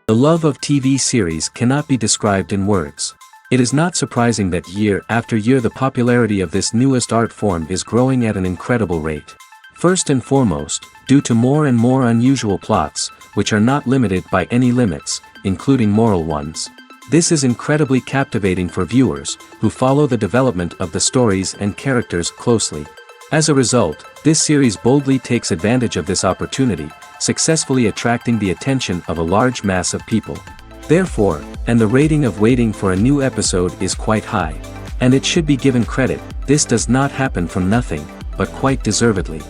The love of TV series cannot be described in words. It is not surprising that year after year the popularity of this newest art form is growing at an incredible rate. First and foremost, due to more and more unusual plots, which are not limited by any limits, including moral ones. This is incredibly captivating for viewers, who follow the development of the stories and characters closely. As a result, this series boldly takes advantage of this opportunity, successfully attracting the attention of a large mass of people. Therefore, and the rating of waiting for a new episode is quite high. And it should be given credit, this does not happen from nothing, but quite deservedly.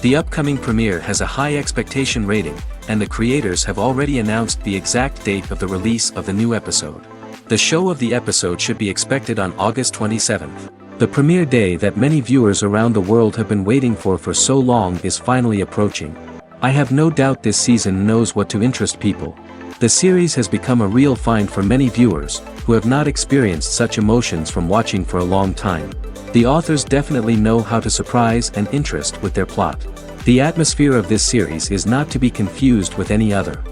The upcoming premiere has a high expectation rating, and the creators have already announced the exact date of the release of the new episode. The show of the episode should be expected on August 27th. The premiere day that many viewers around the world have been waiting for so long is finally approaching. I have no doubt this season knows what to interest people. The series has become a real find for many viewers, who have not experienced such emotions from watching for a long time. The authors definitely know how to surprise and interest with their plot. The atmosphere of this series is not to be confused with any other.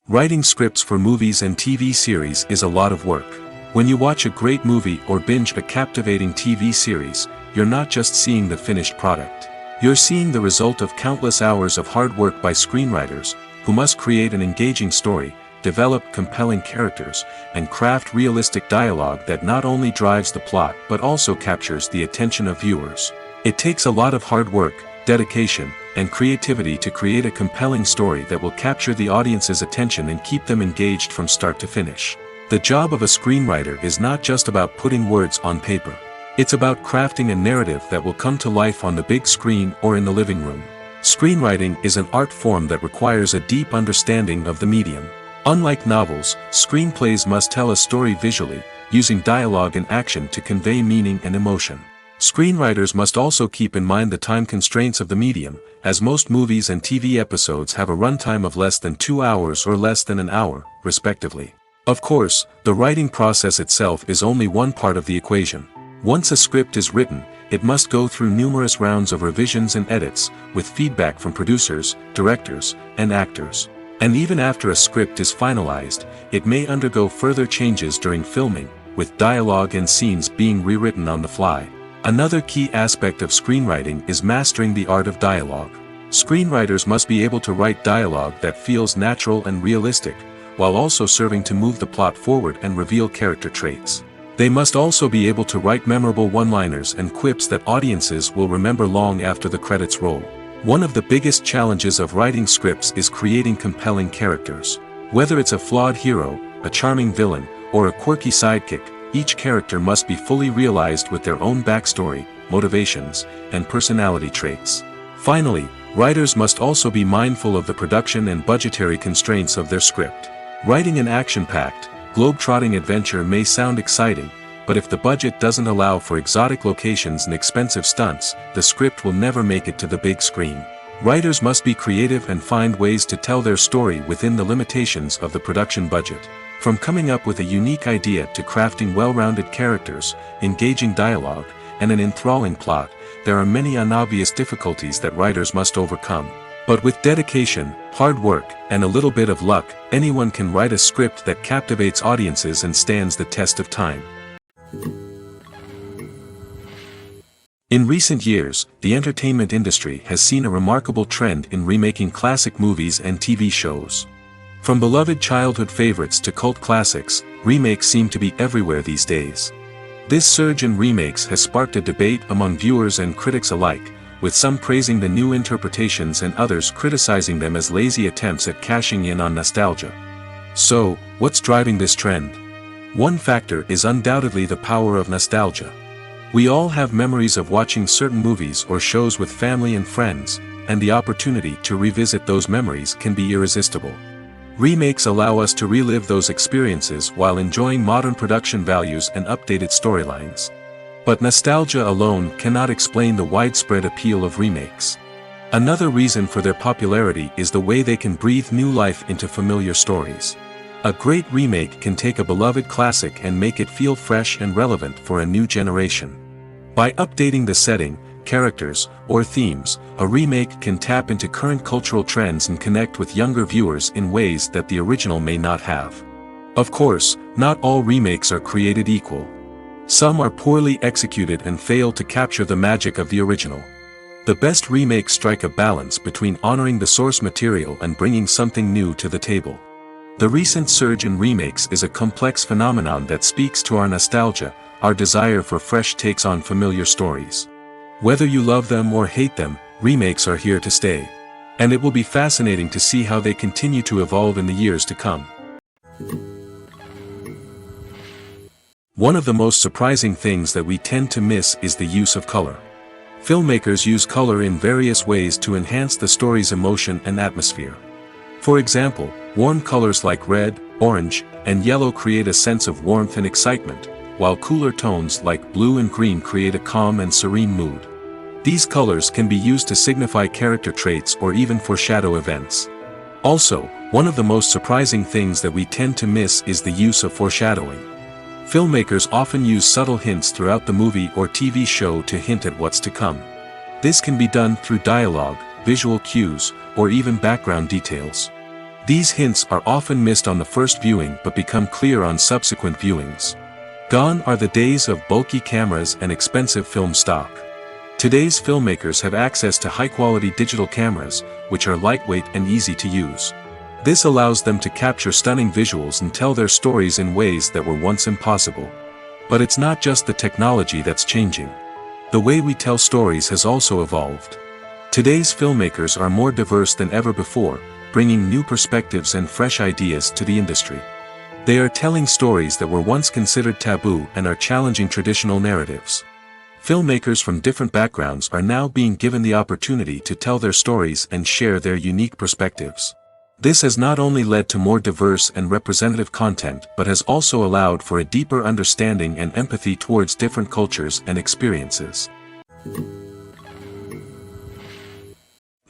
Writing scripts for movies and TV series is a lot of work. When you watch a great movie or binge a captivating TV series, you're not just seeing the finished product. You're seeing the result of countless hours of hard work by screenwriters, who must create an engaging story, develop compelling characters, and craft realistic dialogue that not only drives the plot but also captures the attention of viewers. It takes a lot of hard work, dedication, and creativity to create a compelling story that will capture the audience's attention and keep them engaged from start to finish. The job of a screenwriter is not just about putting words on paper. It's about crafting a narrative that will come to life on the big screen or in the living room. Screenwriting is an art form that requires a deep understanding of the medium. Unlike novels, screenplays must tell a story visually, using dialogue and action to convey meaning and emotion. Screenwriters must also keep in mind the time constraints of the medium, as most movies and TV episodes have a runtime of less than 2 hours or less than an hour, respectively. Of course, the writing process itself is only one part of the equation. Once a script is written, it must go through numerous rounds of revisions and edits, with feedback from producers, directors, and actors. And even after a script is finalized, it may undergo further changes during filming, with dialogue and scenes being rewritten on the fly. Another key aspect of screenwriting is mastering the art of dialogue. Screenwriters must be able to write dialogue that feels natural and realistic, while also serving to move the plot forward and reveal character traits. They must also be able to write memorable one-liners and quips that audiences will remember long after the credits roll. One of the biggest challenges of writing scripts is creating compelling characters. Whether it's a flawed hero, a charming villain, or a quirky sidekick, each character must be fully realized with their own backstory, motivations, and personality traits. Finally, writers must also be mindful of the production and budgetary constraints of their script. Writing an action-packed, globe-trotting adventure may sound exciting, but if the budget doesn't allow for exotic locations and expensive stunts, the script will never make it to the big screen. Writers must be creative and find ways to tell their story within the limitations of the production budget. From coming up with a unique idea to crafting well-rounded characters, engaging dialogue, and an enthralling plot, there are many unobvious difficulties that writers must overcome. But with dedication, hard work, and a little bit of luck, anyone can write a script that captivates audiences and stands the test of time. In recent years, the entertainment industry has seen a remarkable trend in remaking classic movies and TV shows. From beloved childhood favorites to cult classics, remakes seem to be everywhere these days. This surge in remakes has sparked a debate among viewers and critics alike, with some praising the new interpretations and others criticizing them as lazy attempts at cashing in on nostalgia. So, what's driving this trend? One factor is undoubtedly the power of nostalgia. We all have memories of watching certain movies or shows with family and friends, and the opportunity to revisit those memories can be irresistible. Remakes allow us to relive those experiences while enjoying modern production values and updated storylines. But nostalgia alone cannot explain the widespread appeal of remakes. Another reason for their popularity is the way they can breathe new life into familiar stories. A great remake can take a beloved classic and make it feel fresh and relevant for a new generation. By updating the setting, characters, or themes, a remake can tap into current cultural trends and connect with younger viewers in ways that the original may not have. Of course, not all remakes are created equal. Some are poorly executed and fail to capture the magic of the original. The best remakes strike a balance between honoring the source material and bringing something new to the table. The recent surge in remakes is a complex phenomenon that speaks to our nostalgia, our desire for fresh takes on familiar stories. Whether you love them or hate them, remakes are here to stay. And it will be fascinating to see how they continue to evolve in the years to come. One of the most surprising things that we tend to miss is the use of color. Filmmakers use color in various ways to enhance the story's emotion and atmosphere. For example, warm colors like red, orange, and yellow create a sense of warmth and excitement, while cooler tones like blue and green create a calm and serene mood. These colors can be used to signify character traits or even foreshadow events. Also, one of the most surprising things that we tend to miss is the use of foreshadowing. Filmmakers often use subtle hints throughout the movie or TV show to hint at what's to come. This can be done through dialogue, visual cues, or even background details. These hints are often missed on the first viewing but become clear on subsequent viewings. Gone are the days of bulky cameras and expensive film stock. Today's filmmakers have access to high-quality digital cameras, which are lightweight and easy to use. This allows them to capture stunning visuals and tell their stories in ways that were once impossible. But it's not just the technology that's changing. The way we tell stories has also evolved. Today's filmmakers are more diverse than ever before, bringing new perspectives and fresh ideas to the industry. They are telling stories that were once considered taboo and are challenging traditional narratives. Filmmakers from different backgrounds are now being given the opportunity to tell their stories and share their unique perspectives. This has not only led to more diverse and representative content but has also allowed for a deeper understanding and empathy towards different cultures and experiences.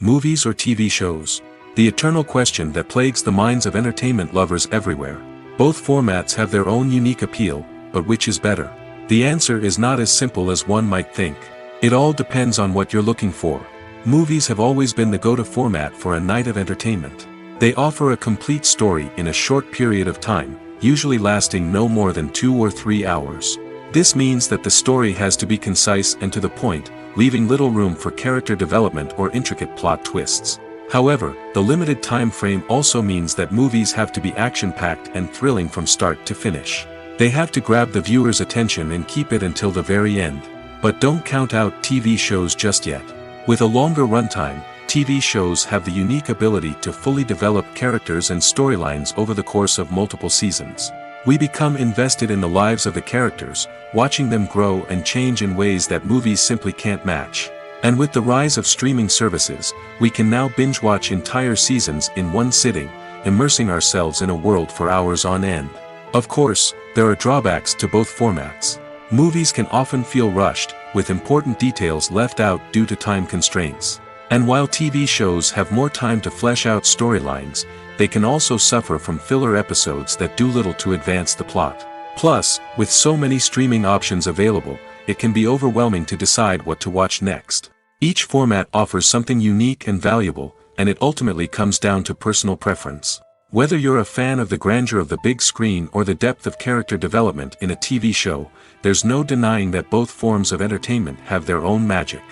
Movies or TV shows? The eternal question that plagues the minds of entertainment lovers everywhere. Both formats have their own unique appeal, but which is better? The answer is not as simple as one might think. It all depends on what you're looking for. Movies have always been the go-to format for a night of entertainment. They offer a complete story in a short period of time, usually lasting no more than 2 or 3 hours. This means that the story has to be concise and to the point, leaving little room for character development or intricate plot twists. However, the limited time frame also means that movies have to be action-packed and thrilling from start to finish. They have to grab the viewer's attention and keep it until the very end. But don't count out TV shows just yet. With a longer runtime, TV shows have the unique ability to fully develop characters and storylines over the course of multiple seasons. We become invested in the lives of the characters, watching them grow and change in ways that movies simply can't match. And with the rise of streaming services, we can now binge-watch entire seasons in one sitting, immersing ourselves in a world for hours on end. Of course, there are drawbacks to both formats. Movies can often feel rushed, with important details left out due to time constraints. And while TV shows have more time to flesh out storylines, they can also suffer from filler episodes that do little to advance the plot. Plus, with so many streaming options available, it can be overwhelming to decide what to watch next. Each format offers something unique and valuable, and it ultimately comes down to personal preference. Whether you're a fan of the grandeur of the big screen or the depth of character development in a TV show, there's no denying that both forms of entertainment have their own magic.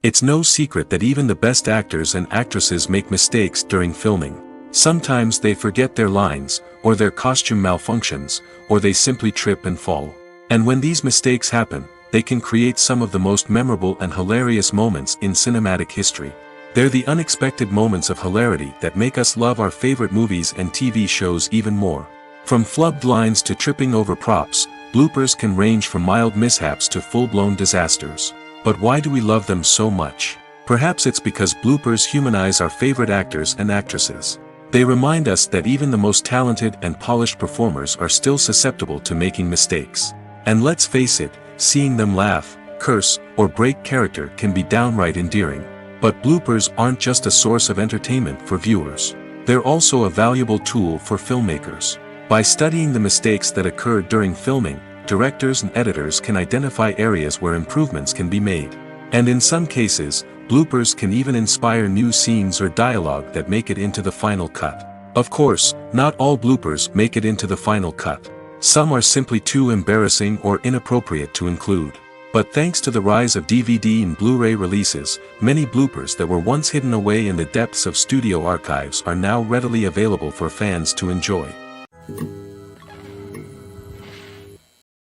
It's no secret that even the best actors and actresses make mistakes during filming. Sometimes they forget their lines, or their costume malfunctions, or they simply trip and fall. And when these mistakes happen, they can create some of the most memorable and hilarious moments in cinematic history. They're the unexpected moments of hilarity that make us love our favorite movies and TV shows even more. From flubbed lines to tripping over props, bloopers can range from mild mishaps to full-blown disasters. But why do we love them so much? Perhaps it's because bloopers humanize our favorite actors and actresses. They remind us that even the most talented and polished performers are still susceptible to making mistakes. And let's face it, seeing them laugh, curse, or break character can be downright endearing. But bloopers aren't just a source of entertainment for viewers. They're also a valuable tool for filmmakers. By studying the mistakes that occurred during filming, directors and editors can identify areas where improvements can be made. And in some cases, bloopers can even inspire new scenes or dialogue that make it into the final cut. Of course, not all bloopers make it into the final cut. Some are simply too embarrassing or inappropriate to include. But thanks to the rise of DVD and Blu-ray releases, many bloopers that were once hidden away in the depths of studio archives are now readily available for fans to enjoy.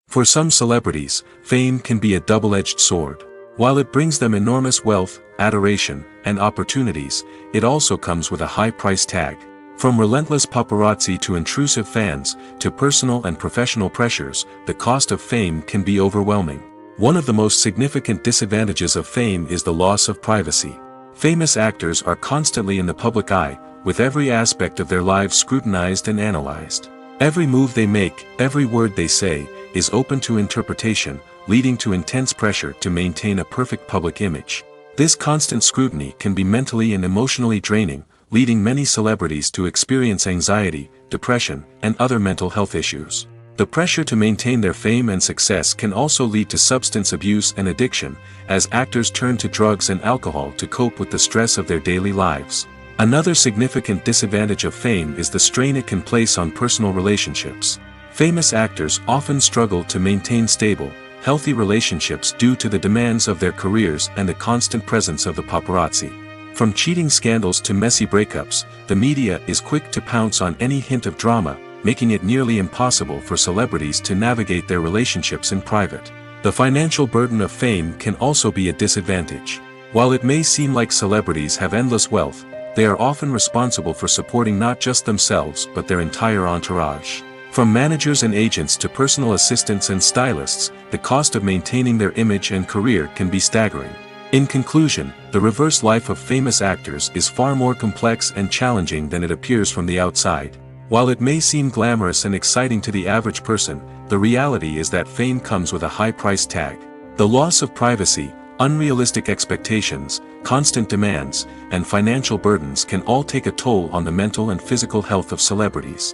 For some celebrities, fame can be a double-edged sword. While it brings them enormous wealth, adoration, and opportunities, it also comes with a high price tag. From relentless paparazzi to intrusive fans, to personal and professional pressures, the cost of fame can be overwhelming. One of the most significant disadvantages of fame is the loss of privacy. Famous actors are constantly in the public eye, with every aspect of their lives scrutinized and analyzed. Every move they make, every word they say, is open to interpretation, leading to intense pressure to maintain a perfect public image. This constant scrutiny can be mentally and emotionally draining, leading many celebrities to experience anxiety, depression, and other mental health issues. The pressure to maintain their fame and success can also lead to substance abuse and addiction, as actors turn to drugs and alcohol to cope with the stress of their daily lives. Another significant disadvantage of fame is the strain it can place on personal relationships. Famous actors often struggle to maintain stable, healthy relationships due to the demands of their careers and the constant presence of the paparazzi. From cheating scandals to messy breakups, the media is quick to pounce on any hint of drama, making it nearly impossible for celebrities to navigate their relationships in private. The financial burden of fame can also be a disadvantage. While it may seem like celebrities have endless wealth, they are often responsible for supporting not just themselves but their entire entourage. From managers and agents to personal assistants and stylists, the cost of maintaining their image and career can be staggering. In conclusion, the reverse life of famous actors is far more complex and challenging than it appears from the outside. While it may seem glamorous and exciting to the average person, the reality is that fame comes with a high price tag. The loss of privacy, unrealistic expectations, constant demands, and financial burdens can all take a toll on the mental and physical health of celebrities.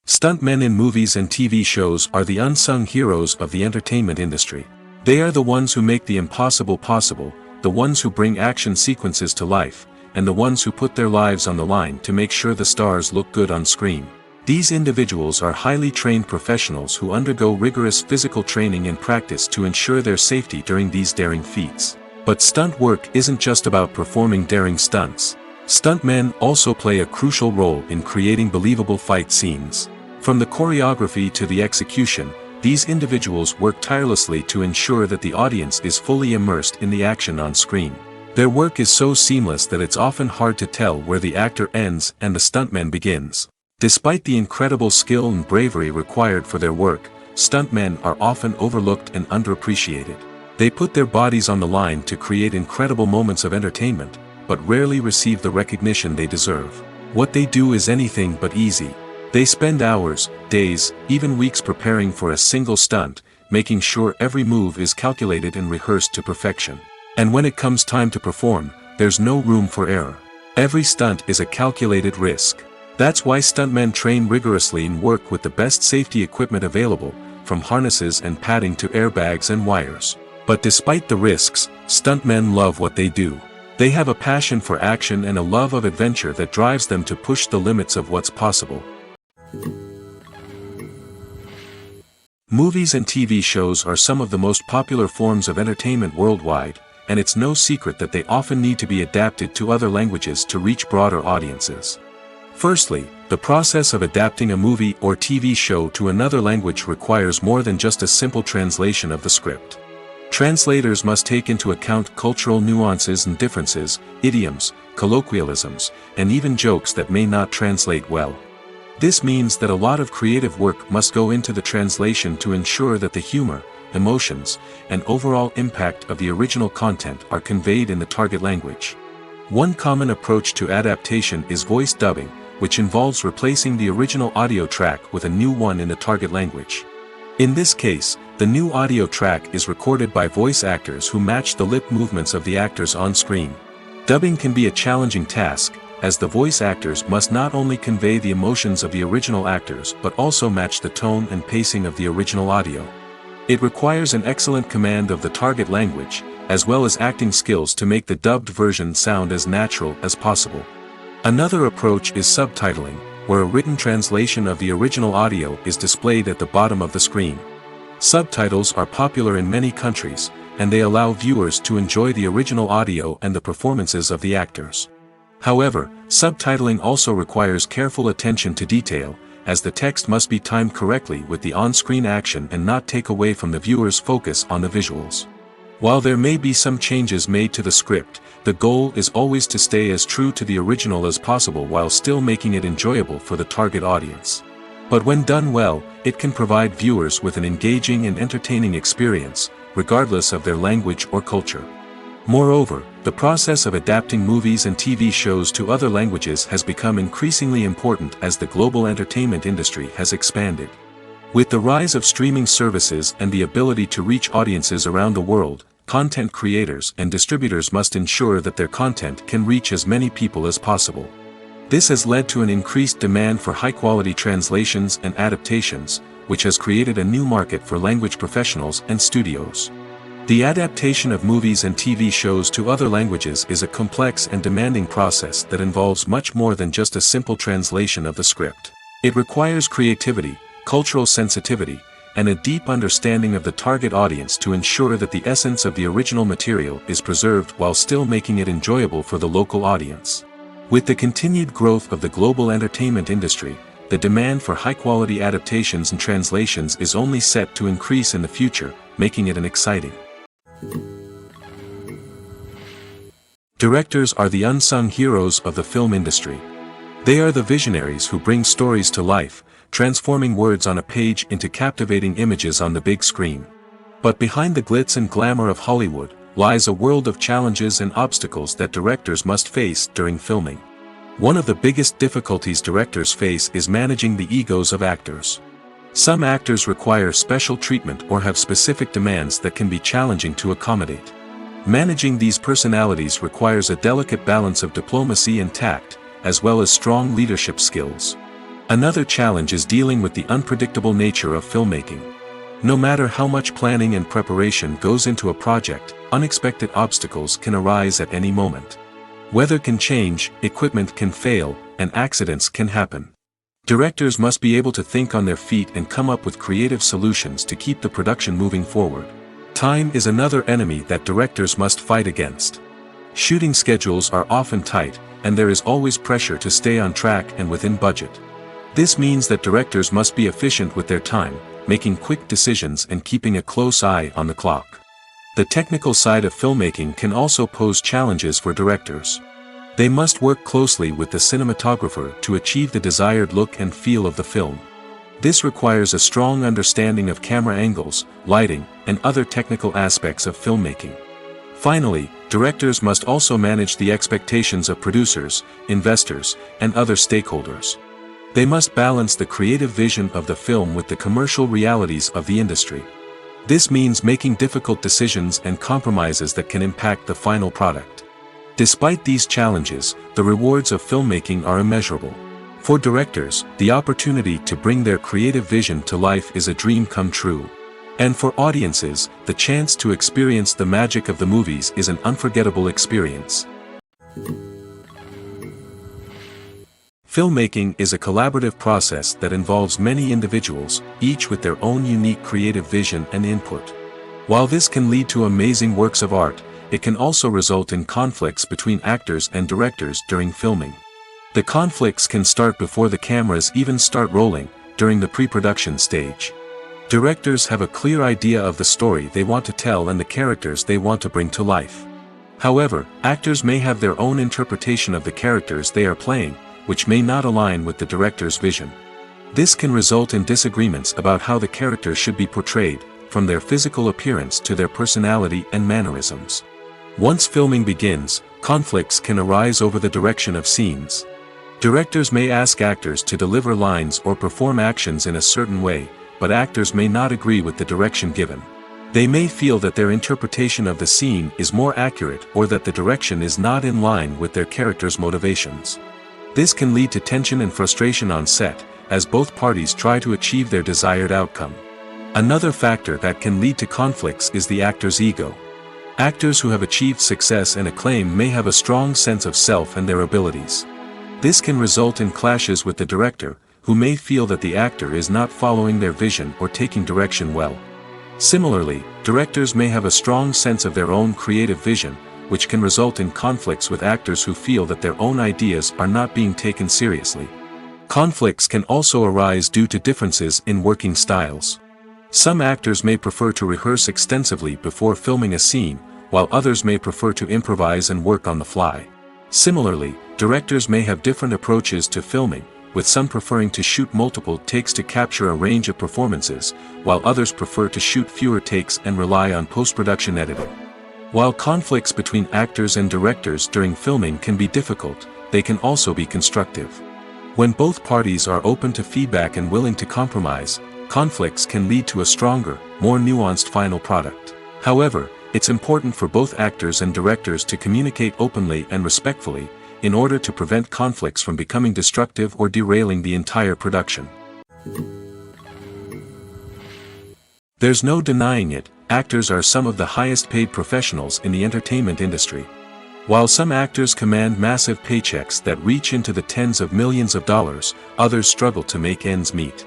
Stuntmen in movies and TV shows are the unsung heroes of the entertainment industry. They are the ones who make the impossible possible, the ones who bring action sequences to life, and the ones who put their lives on the line to make sure the stars look good on screen. These individuals are highly trained professionals who undergo rigorous physical training and practice to ensure their safety during these daring feats. But stunt work isn't just about performing daring stunts. Stuntmen also play a crucial role in creating believable fight scenes. From the choreography to the execution, these individuals work tirelessly to ensure that the audience is fully immersed in the action on screen. Their work is so seamless that it's often hard to tell where the actor ends and the stuntman begins. Despite the incredible skill and bravery required for their work, stuntmen are often overlooked and underappreciated. They put their bodies on the line to create incredible moments of entertainment, but rarely receive the recognition they deserve. What they do is anything but easy. They spend hours, days, even weeks preparing for a single stunt, making sure every move is calculated and rehearsed to perfection. And when it comes time to perform, there's no room for error. Every stunt is a calculated risk. That's why stuntmen train rigorously and work with the best safety equipment available, from harnesses and padding to airbags and wires. But despite the risks, stuntmen love what they do. They have a passion for action and a love of adventure that drives them to push the limits of what's possible. Movies and TV shows are some of the most popular forms of entertainment worldwide, and it's no secret that they often need to be adapted to other languages to reach broader audiences. Firstly, the process of adapting a movie or TV show to another language requires more than just a simple translation of the script. Translators must take into account cultural nuances and differences, idioms, colloquialisms, and even jokes that may not translate well. This means that a lot of creative work must go into the translation to ensure that the humor, emotions, and overall impact of the original content are conveyed in the target language. One common approach to adaptation is voice dubbing, which involves replacing the original audio track with a new one in the target language. In this case, the new audio track is recorded by voice actors who match the lip movements of the actors on screen. Dubbing can be a challenging task, as the voice actors must not only convey the emotions of the original actors but also match the tone and pacing of the original audio. It requires an excellent command of the target language, as well as acting skills to make the dubbed version sound as natural as possible. Another approach is subtitling, where a written translation of the original audio is displayed at the bottom of the screen. Subtitles are popular in many countries, and they allow viewers to enjoy the original audio and the performances of the actors. However, subtitling also requires careful attention to detail, as the text must be timed correctly with the on-screen action and not take away from the viewer's focus on the visuals. While there may be some changes made to the script, the goal is always to stay as true to the original as possible while still making it enjoyable for the target audience. But when done well, it can provide viewers with an engaging and entertaining experience, regardless of their language or culture. Moreover, the process of adapting movies and TV shows to other languages has become increasingly important as the global entertainment industry has expanded. With the rise of streaming services and the ability to reach audiences around the world, content creators and distributors must ensure that their content can reach as many people as possible. This has led to an increased demand for high-quality translations and adaptations, which has created a new market for language professionals and studios. The adaptation of movies and TV shows to other languages is a complex and demanding process that involves much more than just a simple translation of the script. It requires creativity, cultural sensitivity, and a deep understanding of the target audience to ensure that the essence of the original material is preserved while still making it enjoyable for the local audience. With the continued growth of the global entertainment industry, the demand for high-quality adaptations and translations is only set to increase in the future, making it exciting. Directors are the unsung heroes of the film industry. They are the visionaries who bring stories to life, transforming words on a page into captivating images on the big screen. But behind the glitz and glamour of Hollywood lies a world of challenges and obstacles that directors must face during filming. One of the biggest difficulties directors face is managing the egos of actors. Some actors require special treatment or have specific demands that can be challenging to accommodate. Managing these personalities requires a delicate balance of diplomacy and tact, as well as strong leadership skills. Another challenge is dealing with the unpredictable nature of filmmaking. No matter how much planning and preparation goes into a project, unexpected obstacles can arise at any moment. Weather can change, equipment can fail, and accidents can happen. Directors must be able to think on their feet and come up with creative solutions to keep the production moving forward. Time is another enemy that directors must fight against. Shooting schedules are often tight, and there is always pressure to stay on track and within budget. This means that directors must be efficient with their time, making quick decisions and keeping a close eye on the clock. The technical side of filmmaking can also pose challenges for directors. They must work closely with the cinematographer to achieve the desired look and feel of the film. This requires a strong understanding of camera angles, lighting, and other technical aspects of filmmaking. Finally, directors must also manage the expectations of producers, investors, and other stakeholders. They must balance the creative vision of the film with the commercial realities of the industry. This means making difficult decisions and compromises that can impact the final product. Despite these challenges, the rewards of filmmaking are immeasurable. For directors, the opportunity to bring their creative vision to life is a dream come true. And for audiences, the chance to experience the magic of the movies is an unforgettable experience. Filmmaking is a collaborative process that involves many individuals, each with their own unique creative vision and input. While this can lead to amazing works of art, it can also result in conflicts between actors and directors during filming. The conflicts can start before the cameras even start rolling, during the pre-production stage. Directors have a clear idea of the story they want to tell and the characters they want to bring to life. However, actors may have their own interpretation of the characters they are playing, which may not align with the director's vision. This can result in disagreements about how the characters should be portrayed, from their physical appearance to their personality and mannerisms. Once filming begins, conflicts can arise over the direction of scenes. Directors may ask actors to deliver lines or perform actions in a certain way, but actors may not agree with the direction given. They may feel that their interpretation of the scene is more accurate or that the direction is not in line with their character's motivations. This can lead to tension and frustration on set, as both parties try to achieve their desired outcome. Another factor that can lead to conflicts is the actor's ego. Actors who have achieved success and acclaim may have a strong sense of self and their abilities. This can result in clashes with the director, who may feel that the actor is not following their vision or taking direction well. Similarly, directors may have a strong sense of their own creative vision, which can result in conflicts with actors who feel that their own ideas are not being taken seriously. Conflicts can also arise due to differences in working styles. Some actors may prefer to rehearse extensively before filming a scene, while others may prefer to improvise and work on the fly. Similarly, directors may have different approaches to filming, with some preferring to shoot multiple takes to capture a range of performances, while others prefer to shoot fewer takes and rely on post-production editing. While conflicts between actors and directors during filming can be difficult, they can also be constructive. When both parties are open to feedback and willing to compromise, conflicts can lead to a stronger, more nuanced final product. However, it's important for both actors and directors to communicate openly and respectfully, in order to prevent conflicts from becoming destructive or derailing the entire production. There's no denying it, actors are some of the highest paid professionals in the entertainment industry. While some actors command massive paychecks that reach into the tens of millions of dollars, others struggle to make ends meet.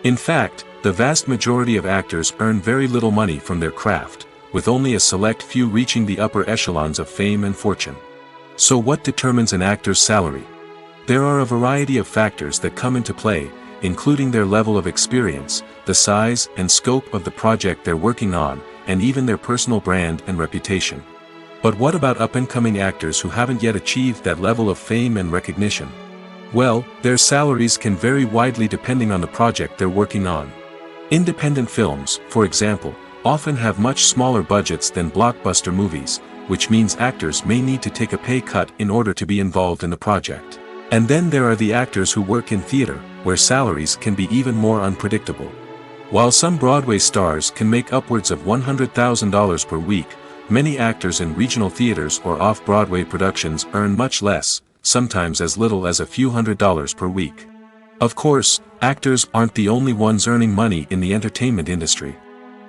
In fact, the vast majority of actors earn very little money from their craft, with only a select few reaching the upper echelons of fame and fortune. So what determines an actor's salary? There are a variety of factors that come into play, including their level of experience, the size and scope of the project they're working on, and even their personal brand and reputation. But what about up-and-coming actors who haven't yet achieved that level of fame and recognition? Well, their salaries can vary widely depending on the project they're working on. Independent films, for example, often have much smaller budgets than blockbuster movies, which means actors may need to take a pay cut in order to be involved in the project. And then there are the actors who work in theater, where salaries can be even more unpredictable. While some Broadway stars can make upwards of $100,000 per week, many actors in regional theaters or off-Broadway productions earn much less, sometimes as little as a few $100s per week. Of course, actors aren't the only ones earning money in the entertainment industry.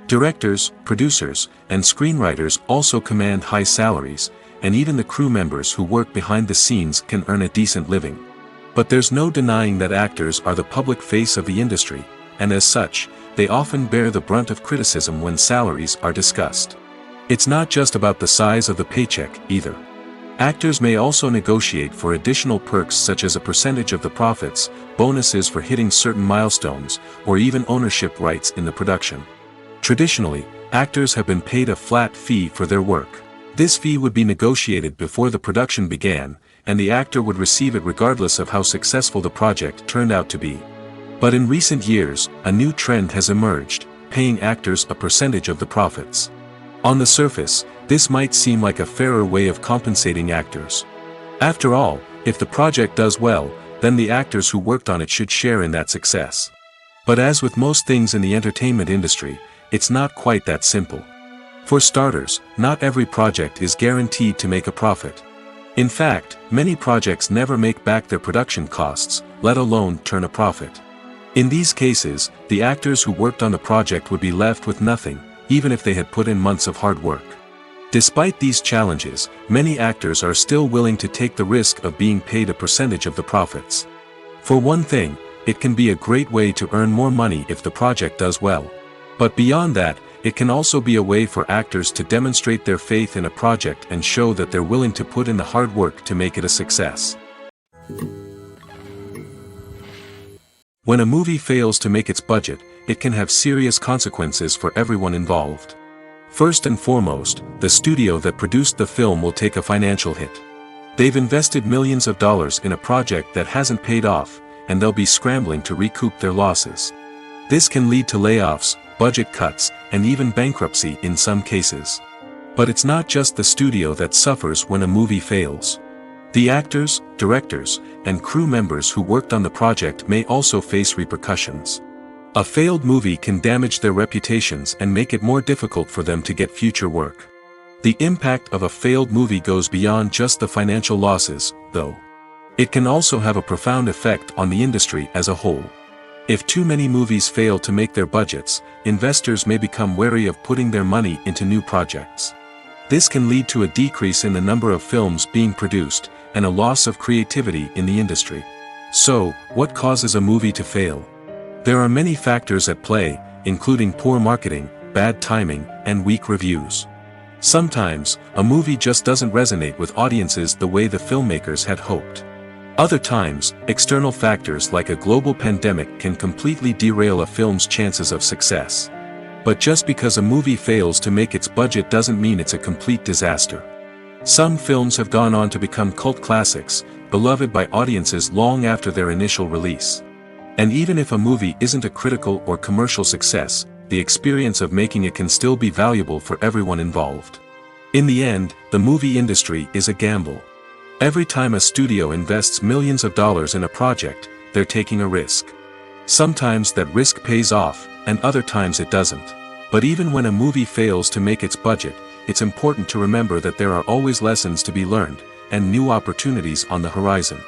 Directors, producers, and screenwriters also command high salaries, and even the crew members who work behind the scenes can earn a decent living. But there's no denying that actors are the public face of the industry, and as such, they often bear the brunt of criticism when salaries are discussed. It's not just about the size of the paycheck, either. Actors may also negotiate for additional perks such as a percentage of the profits, bonuses for hitting certain milestones, or even ownership rights in the production. Traditionally, actors have been paid a flat fee for their work. This fee would be negotiated before the production began, and the actor would receive it regardless of how successful the project turned out to be. But in recent years, a new trend has emerged, paying actors a percentage of the profits. On the surface, this might seem like a fairer way of compensating actors. After all, if the project does well, then the actors who worked on it should share in that success. But as with most things in the entertainment industry, it's not quite that simple. For starters, not every project is guaranteed to make a profit. In fact, many projects never make back their production costs, let alone turn a profit. In these cases, the actors who worked on the project would be left with nothing, even if they had put in months of hard work. Despite these challenges, many actors are still willing to take the risk of being paid a percentage of the profits. For one thing, it can be a great way to earn more money if the project does well. But beyond that, it can also be a way for actors to demonstrate their faith in a project and show that they're willing to put in the hard work to make it a success. When a movie fails to make its budget, it can have serious consequences for everyone involved. First and foremost, the studio that produced the film will take a financial hit. They've invested millions of dollars in a project that hasn't paid off, and they'll be scrambling to recoup their losses. This can lead to layoffs, budget cuts, and even bankruptcy in some cases. But it's not just the studio that suffers when a movie fails. The actors, directors, and crew members who worked on the project may also face repercussions. A failed movie can damage their reputations and make it more difficult for them to get future work. The impact of a failed movie goes beyond just the financial losses, though. It can also have a profound effect on the industry as a whole. If too many movies fail to make their budgets, investors may become wary of putting their money into new projects. This can lead to a decrease in the number of films being produced, and a loss of creativity in the industry. So, what causes a movie to fail? There are many factors at play, including poor marketing, bad timing, and weak reviews. Sometimes, a movie just doesn't resonate with audiences the way the filmmakers had hoped. Other times, external factors like a global pandemic can completely derail a film's chances of success. But just because a movie fails to make its budget doesn't mean it's a complete disaster. Some films have gone on to become cult classics, beloved by audiences long after their initial release. And even if a movie isn't a critical or commercial success, the experience of making it can still be valuable for everyone involved. In the end, the movie industry is a gamble. Every time a studio invests millions of dollars in a project, they're taking a risk. Sometimes that risk pays off, and other times it doesn't. But even when a movie fails to make its budget, it's important to remember that there are always lessons to be learned, and new opportunities on the horizon.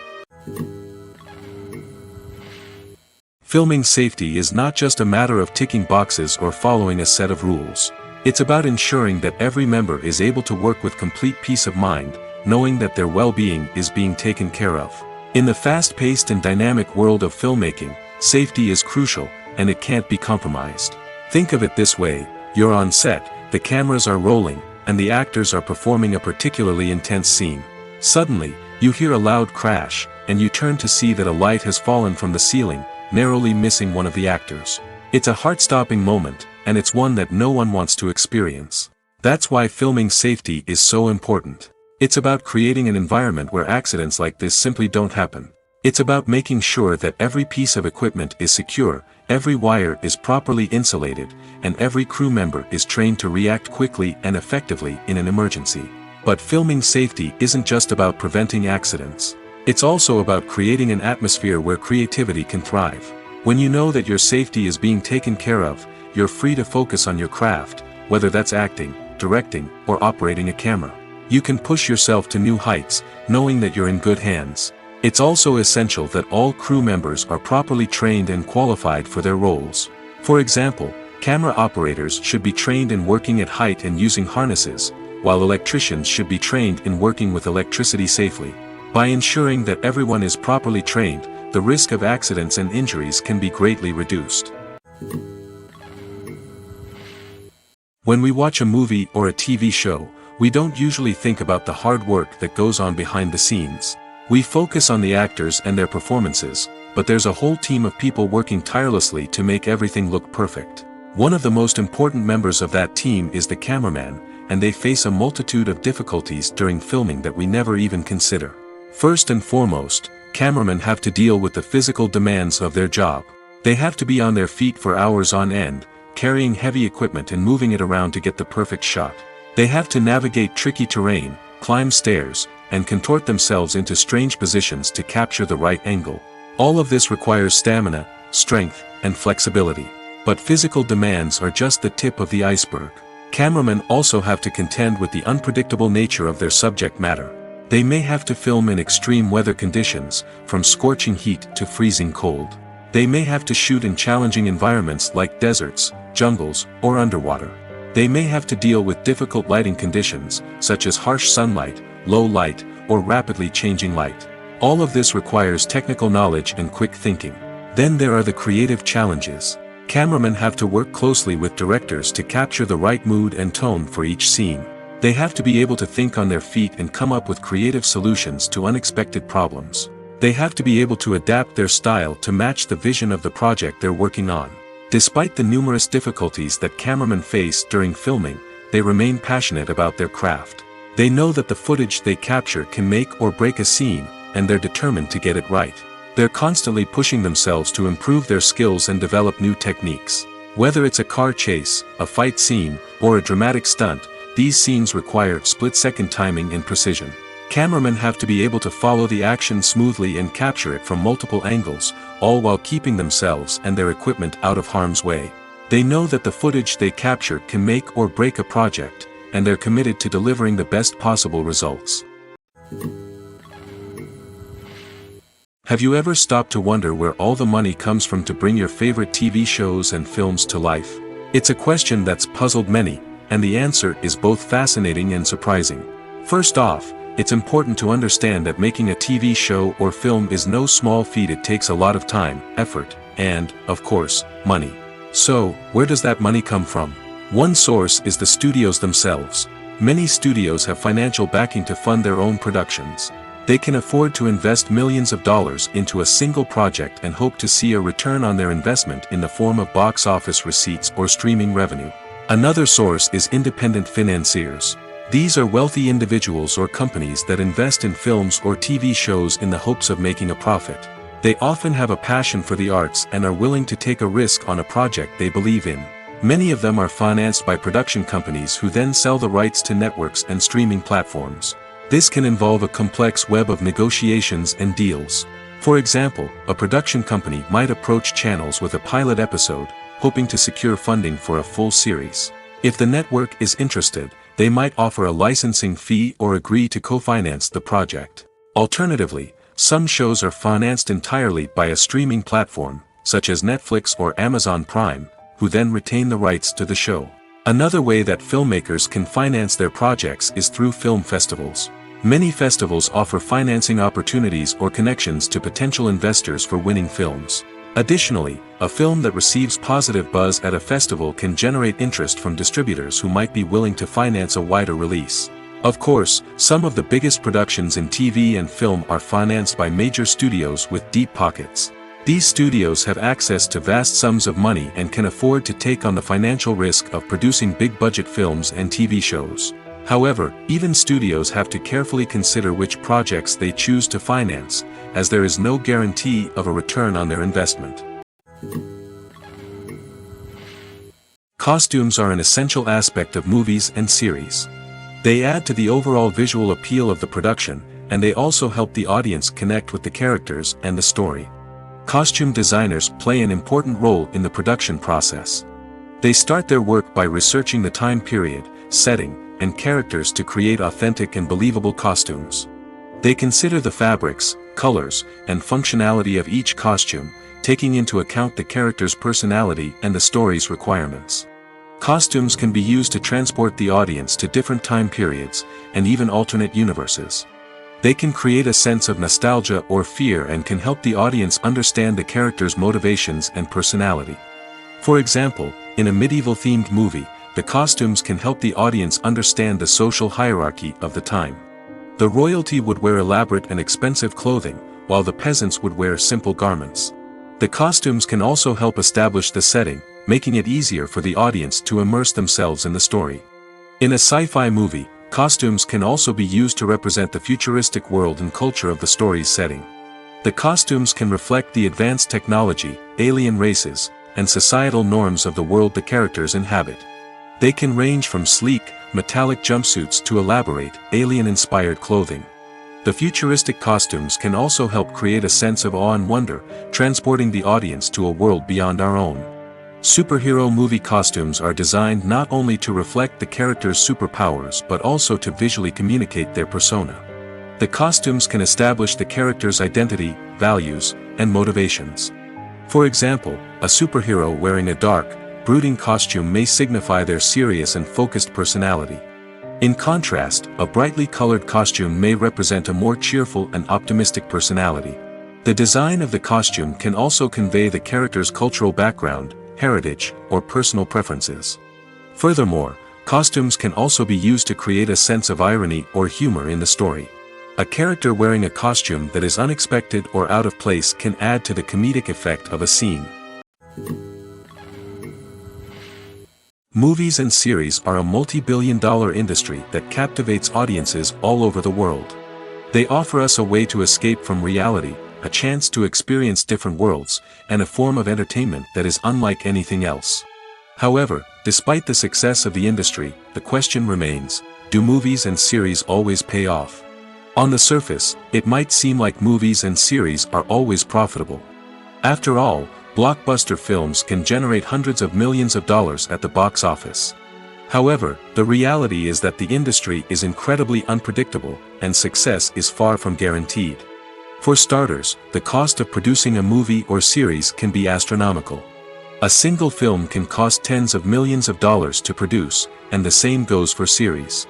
Filming safety is not just a matter of ticking boxes or following a set of rules. It's about ensuring that every member is able to work with complete peace of mind, knowing that their well-being is being taken care of. In the fast-paced and dynamic world of filmmaking, safety is crucial, and it can't be compromised. Think of it this way: you're on set, the cameras are rolling, and the actors are performing a particularly intense scene. Suddenly, you hear a loud crash, and you turn to see that a light has fallen from the ceiling, narrowly missing one of the actors. It's a heart-stopping moment, and it's one that no one wants to experience. That's why filming safety is so important. It's about creating an environment where accidents like this simply don't happen. It's about making sure that every piece of equipment is secure, every wire is properly insulated, and every crew member is trained to react quickly and effectively in an emergency. But filming safety isn't just about preventing accidents. It's also about creating an atmosphere where creativity can thrive. When you know that your safety is being taken care of, you're free to focus on your craft, whether that's acting, directing, or operating a camera. You can push yourself to new heights, knowing that you're in good hands. It's also essential that all crew members are properly trained and qualified for their roles. For example, camera operators should be trained in working at height and using harnesses, while electricians should be trained in working with electricity safely. By ensuring that everyone is properly trained, the risk of accidents and injuries can be greatly reduced. When we watch a movie or a TV show, we don't usually think about the hard work that goes on behind the scenes. We focus on the actors and their performances, but there's a whole team of people working tirelessly to make everything look perfect. One of the most important members of that team is the cameraman, and they face a multitude of difficulties during filming that we never even consider. First and foremost, cameramen have to deal with the physical demands of their job. They have to be on their feet for hours on end, carrying heavy equipment and moving it around to get the perfect shot. They have to navigate tricky terrain, climb stairs, and contort themselves into strange positions to capture the right angle. All of this requires stamina, strength, and flexibility. But physical demands are just the tip of the iceberg. Cameramen also have to contend with the unpredictable nature of their subject matter. They may have to film in extreme weather conditions, from scorching heat to freezing cold. They may have to shoot in challenging environments like deserts, jungles, or underwater. They may have to deal with difficult lighting conditions, such as harsh sunlight, low light, or rapidly changing light. All of this requires technical knowledge and quick thinking. Then there are the creative challenges. Cameramen have to work closely with directors to capture the right mood and tone for each scene. They have to be able to think on their feet and come up with creative solutions to unexpected problems. They have to be able to adapt their style to match the vision of the project they're working on. Despite the numerous difficulties that cameramen face during filming, they remain passionate about their craft. They know that the footage they capture can make or break a scene, and they're determined to get it right. They're constantly pushing themselves to improve their skills and develop new techniques. Whether it's a car chase, a fight scene, or a dramatic stunt, these scenes require split-second timing and precision. Cameramen have to be able to follow the action smoothly and capture it from multiple angles, all while keeping themselves and their equipment out of harm's way. They know that the footage they capture can make or break a project, and they're committed to delivering the best possible results. Have you ever stopped to wonder where all the money comes from to bring your favorite TV shows and films to life? It's a question that's puzzled many, and the answer is both fascinating and surprising. First off, it's important to understand that making a TV show or film is no small feat. It takes a lot of time, effort, and, of course, money. So, where does that money come from? One source is the studios themselves. Many studios have financial backing to fund their own productions. They can afford to invest millions of dollars into a single project and hope to see a return on their investment in the form of box office receipts or streaming revenue. Another source is independent financiers. These are wealthy individuals or companies that invest in films or TV shows in the hopes of making a profit. They often have a passion for the arts and are willing to take a risk on a project they believe in. Many of them are financed by production companies who then sell the rights to networks and streaming platforms. This can involve a complex web of negotiations and deals. For example, a production company might approach channels with a pilot episode, hoping to secure funding for a full series. If the network is interested, they might offer a licensing fee or agree to co-finance the project. Alternatively, some shows are financed entirely by a streaming platform, such as Netflix or Amazon Prime, who then retain the rights to the show. Another way that filmmakers can finance their projects is through film festivals. Many festivals offer financing opportunities or connections to potential investors for winning films. Additionally, a film that receives positive buzz at a festival can generate interest from distributors who might be willing to finance a wider release. Of course, some of the biggest productions in TV and film are financed by major studios with deep pockets. These studios have access to vast sums of money and can afford to take on the financial risk of producing big-budget films and TV shows. However, even studios have to carefully consider which projects they choose to finance, as there is no guarantee of a return on their investment. Costumes are an essential aspect of movies and series. They add to the overall visual appeal of the production, and they also help the audience connect with the characters and the story. Costume designers play an important role in the production process. They start their work by researching the time period, setting, and characters to create authentic and believable costumes. They consider the fabrics, colors, and functionality of each costume, taking into account the character's personality and the story's requirements. Costumes can be used to transport the audience to different time periods, and even alternate universes. They can create a sense of nostalgia or fear and can help the audience understand the character's motivations and personality. For example, in a medieval-themed movie, the costumes can help the audience understand the social hierarchy of the time. The royalty would wear elaborate and expensive clothing, while the peasants would wear simple garments. The costumes can also help establish the setting, making it easier for the audience to immerse themselves in the story. In a sci-fi movie, costumes can also be used to represent the futuristic world and culture of the story's setting. The costumes can reflect the advanced technology, alien races, and societal norms of the world the characters inhabit. They can range from sleek, metallic jumpsuits to elaborate, alien-inspired clothing. The futuristic costumes can also help create a sense of awe and wonder, transporting the audience to a world beyond our own. Superhero movie costumes are designed not only to reflect the character's superpowers but also to visually communicate their persona. The costumes can establish the character's identity, values, and motivations. For example, a superhero wearing a dark, brooding costume may signify their serious and focused personality. In contrast, a brightly colored costume may represent a more cheerful and optimistic personality. The design of the costume can also convey the character's cultural background, heritage, or personal preferences. Furthermore, costumes can also be used to create a sense of irony or humor in the story. A character wearing a costume that is unexpected or out of place can add to the comedic effect of a scene. Movies and series are a multi-billion-dollar industry that captivates audiences all over the world. They offer us a way to escape from reality, a chance to experience different worlds, and a form of entertainment that is unlike anything else. However, despite the success of the industry, the question remains, do movies and series always pay off? On the surface, it might seem like movies and series are always profitable. After all, blockbuster films can generate hundreds of millions of dollars at the box office. However, the reality is that the industry is incredibly unpredictable, and success is far from guaranteed. For starters, the cost of producing a movie or series can be astronomical. A single film can cost tens of millions of dollars to produce, and the same goes for series.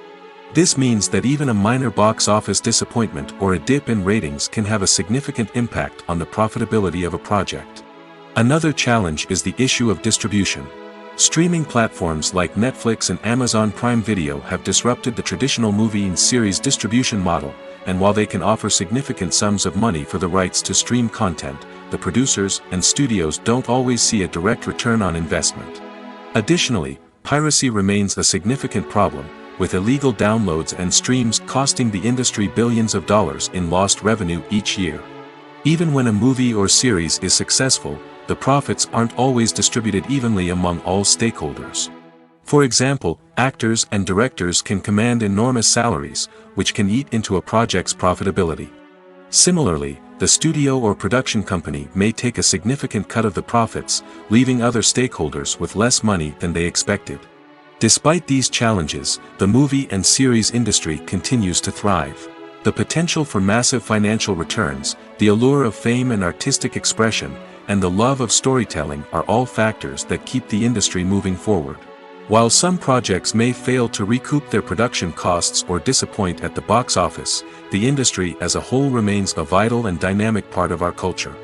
This means that even a minor box office disappointment or a dip in ratings can have a significant impact on the profitability of a project. Another challenge is the issue of distribution. Streaming platforms like Netflix and Amazon Prime Video have disrupted the traditional movie and series distribution model, and while they can offer significant sums of money for the rights to stream content, the producers and studios don't always see a direct return on investment. Additionally, piracy remains a significant problem, with illegal downloads and streams costing the industry billions of dollars in lost revenue each year. Even when a movie or series is successful, the profits aren't always distributed evenly among all stakeholders. For example, actors and directors can command enormous salaries, which can eat into a project's profitability. Similarly, the studio or production company may take a significant cut of the profits, leaving other stakeholders with less money than they expected. Despite these challenges, the movie and series industry continues to thrive. The potential for massive financial returns, the allure of fame and artistic expression, and the love of storytelling are all factors that keep the industry moving forward. While some projects may fail to recoup their production costs or disappoint at the box office, the industry as a whole remains a vital and dynamic part of our culture.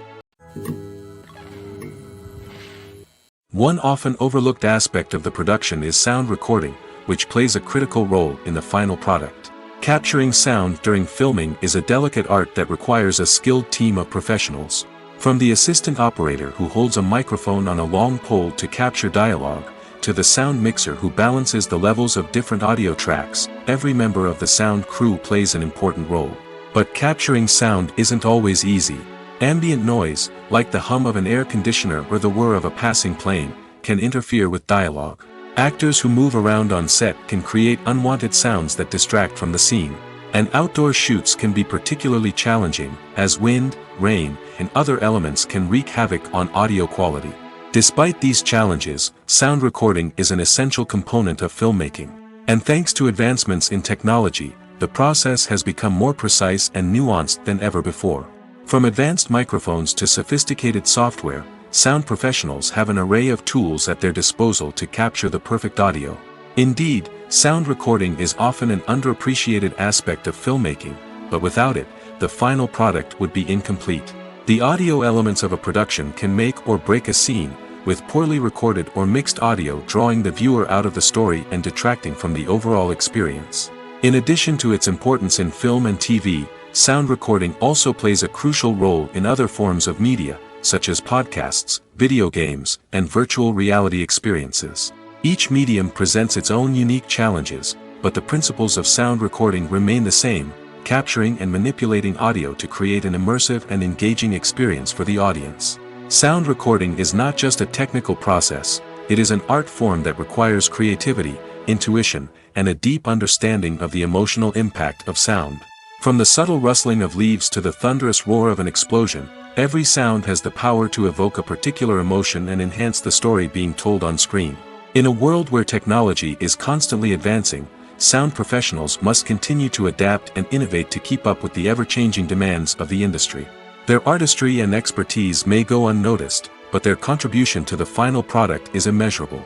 One often overlooked aspect of the production is sound recording, which plays a critical role in the final product. Capturing sound during filming is a delicate art that requires a skilled team of professionals. From the assistant operator who holds a microphone on a long pole to capture dialogue, to the sound mixer who balances the levels of different audio tracks, every member of the sound crew plays an important role. But capturing sound isn't always easy. Ambient noise, like the hum of an air conditioner or the whir of a passing plane, can interfere with dialogue. Actors who move around on set can create unwanted sounds that distract from the scene. And outdoor shoots can be particularly challenging, as wind, rain, and other elements can wreak havoc on audio quality. Despite these challenges, sound recording is an essential component of filmmaking. And thanks to advancements in technology, the process has become more precise and nuanced than ever before. From advanced microphones to sophisticated software, sound professionals have an array of tools at their disposal to capture the perfect audio. Indeed, sound recording is often an underappreciated aspect of filmmaking, but without it, the final product would be incomplete. The audio elements of a production can make or break a scene, with poorly recorded or mixed audio drawing the viewer out of the story and detracting from the overall experience. In addition to its importance in film and TV, sound recording also plays a crucial role in other forms of media, such as podcasts, video games, and virtual reality experiences. Each medium presents its own unique challenges, but the principles of sound recording remain the same, capturing and manipulating audio to create an immersive and engaging experience for the audience. Sound recording is not just a technical process, it is an art form that requires creativity, intuition, and a deep understanding of the emotional impact of sound. From the subtle rustling of leaves to the thunderous roar of an explosion, every sound has the power to evoke a particular emotion and enhance the story being told on screen. In a world where technology is constantly advancing, sound professionals must continue to adapt and innovate to keep up with the ever-changing demands of the industry. Their artistry and expertise may go unnoticed, but their contribution to the final product is immeasurable.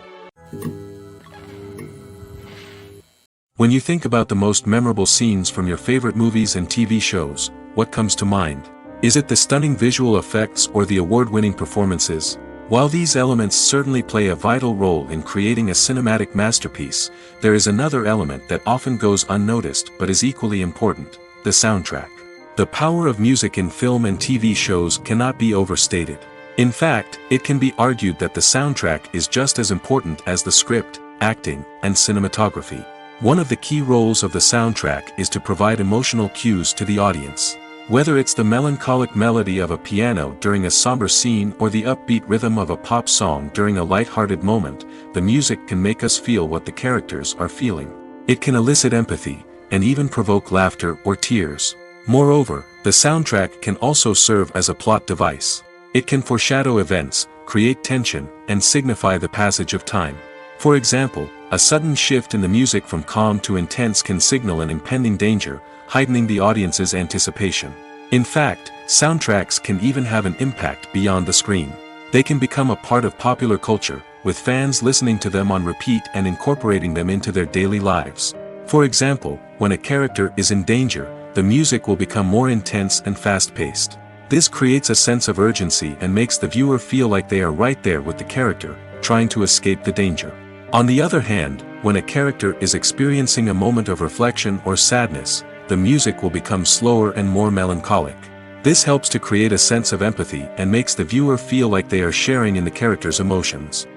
When you think about the most memorable scenes from your favorite movies and TV shows, what comes to mind? Is it the stunning visual effects or the award-winning performances? While these elements certainly play a vital role in creating a cinematic masterpiece, there is another element that often goes unnoticed but is equally important: the soundtrack. The power of music in film and TV shows cannot be overstated. In fact, it can be argued that the soundtrack is just as important as the script, acting, and cinematography. One of the key roles of the soundtrack is to provide emotional cues to the audience. Whether it's the melancholic melody of a piano during a somber scene or the upbeat rhythm of a pop song during a light-hearted moment, the music can make us feel what the characters are feeling. It can elicit empathy, and even provoke laughter or tears. Moreover, the soundtrack can also serve as a plot device. It can foreshadow events, create tension, and signify the passage of time. For example, a sudden shift in the music from calm to intense can signal an impending danger, heightening the audience's anticipation. In fact, soundtracks can even have an impact beyond the screen. They can become a part of popular culture, with fans listening to them on repeat and incorporating them into their daily lives. For example, when a character is in danger, the music will become more intense and fast-paced. This creates a sense of urgency and makes the viewer feel like they are right there with the character, trying to escape the danger. On the other hand, when a character is experiencing a moment of reflection or sadness, the music will become slower and more melancholic. This helps to create a sense of empathy and makes the viewer feel like they are sharing in the character's emotions.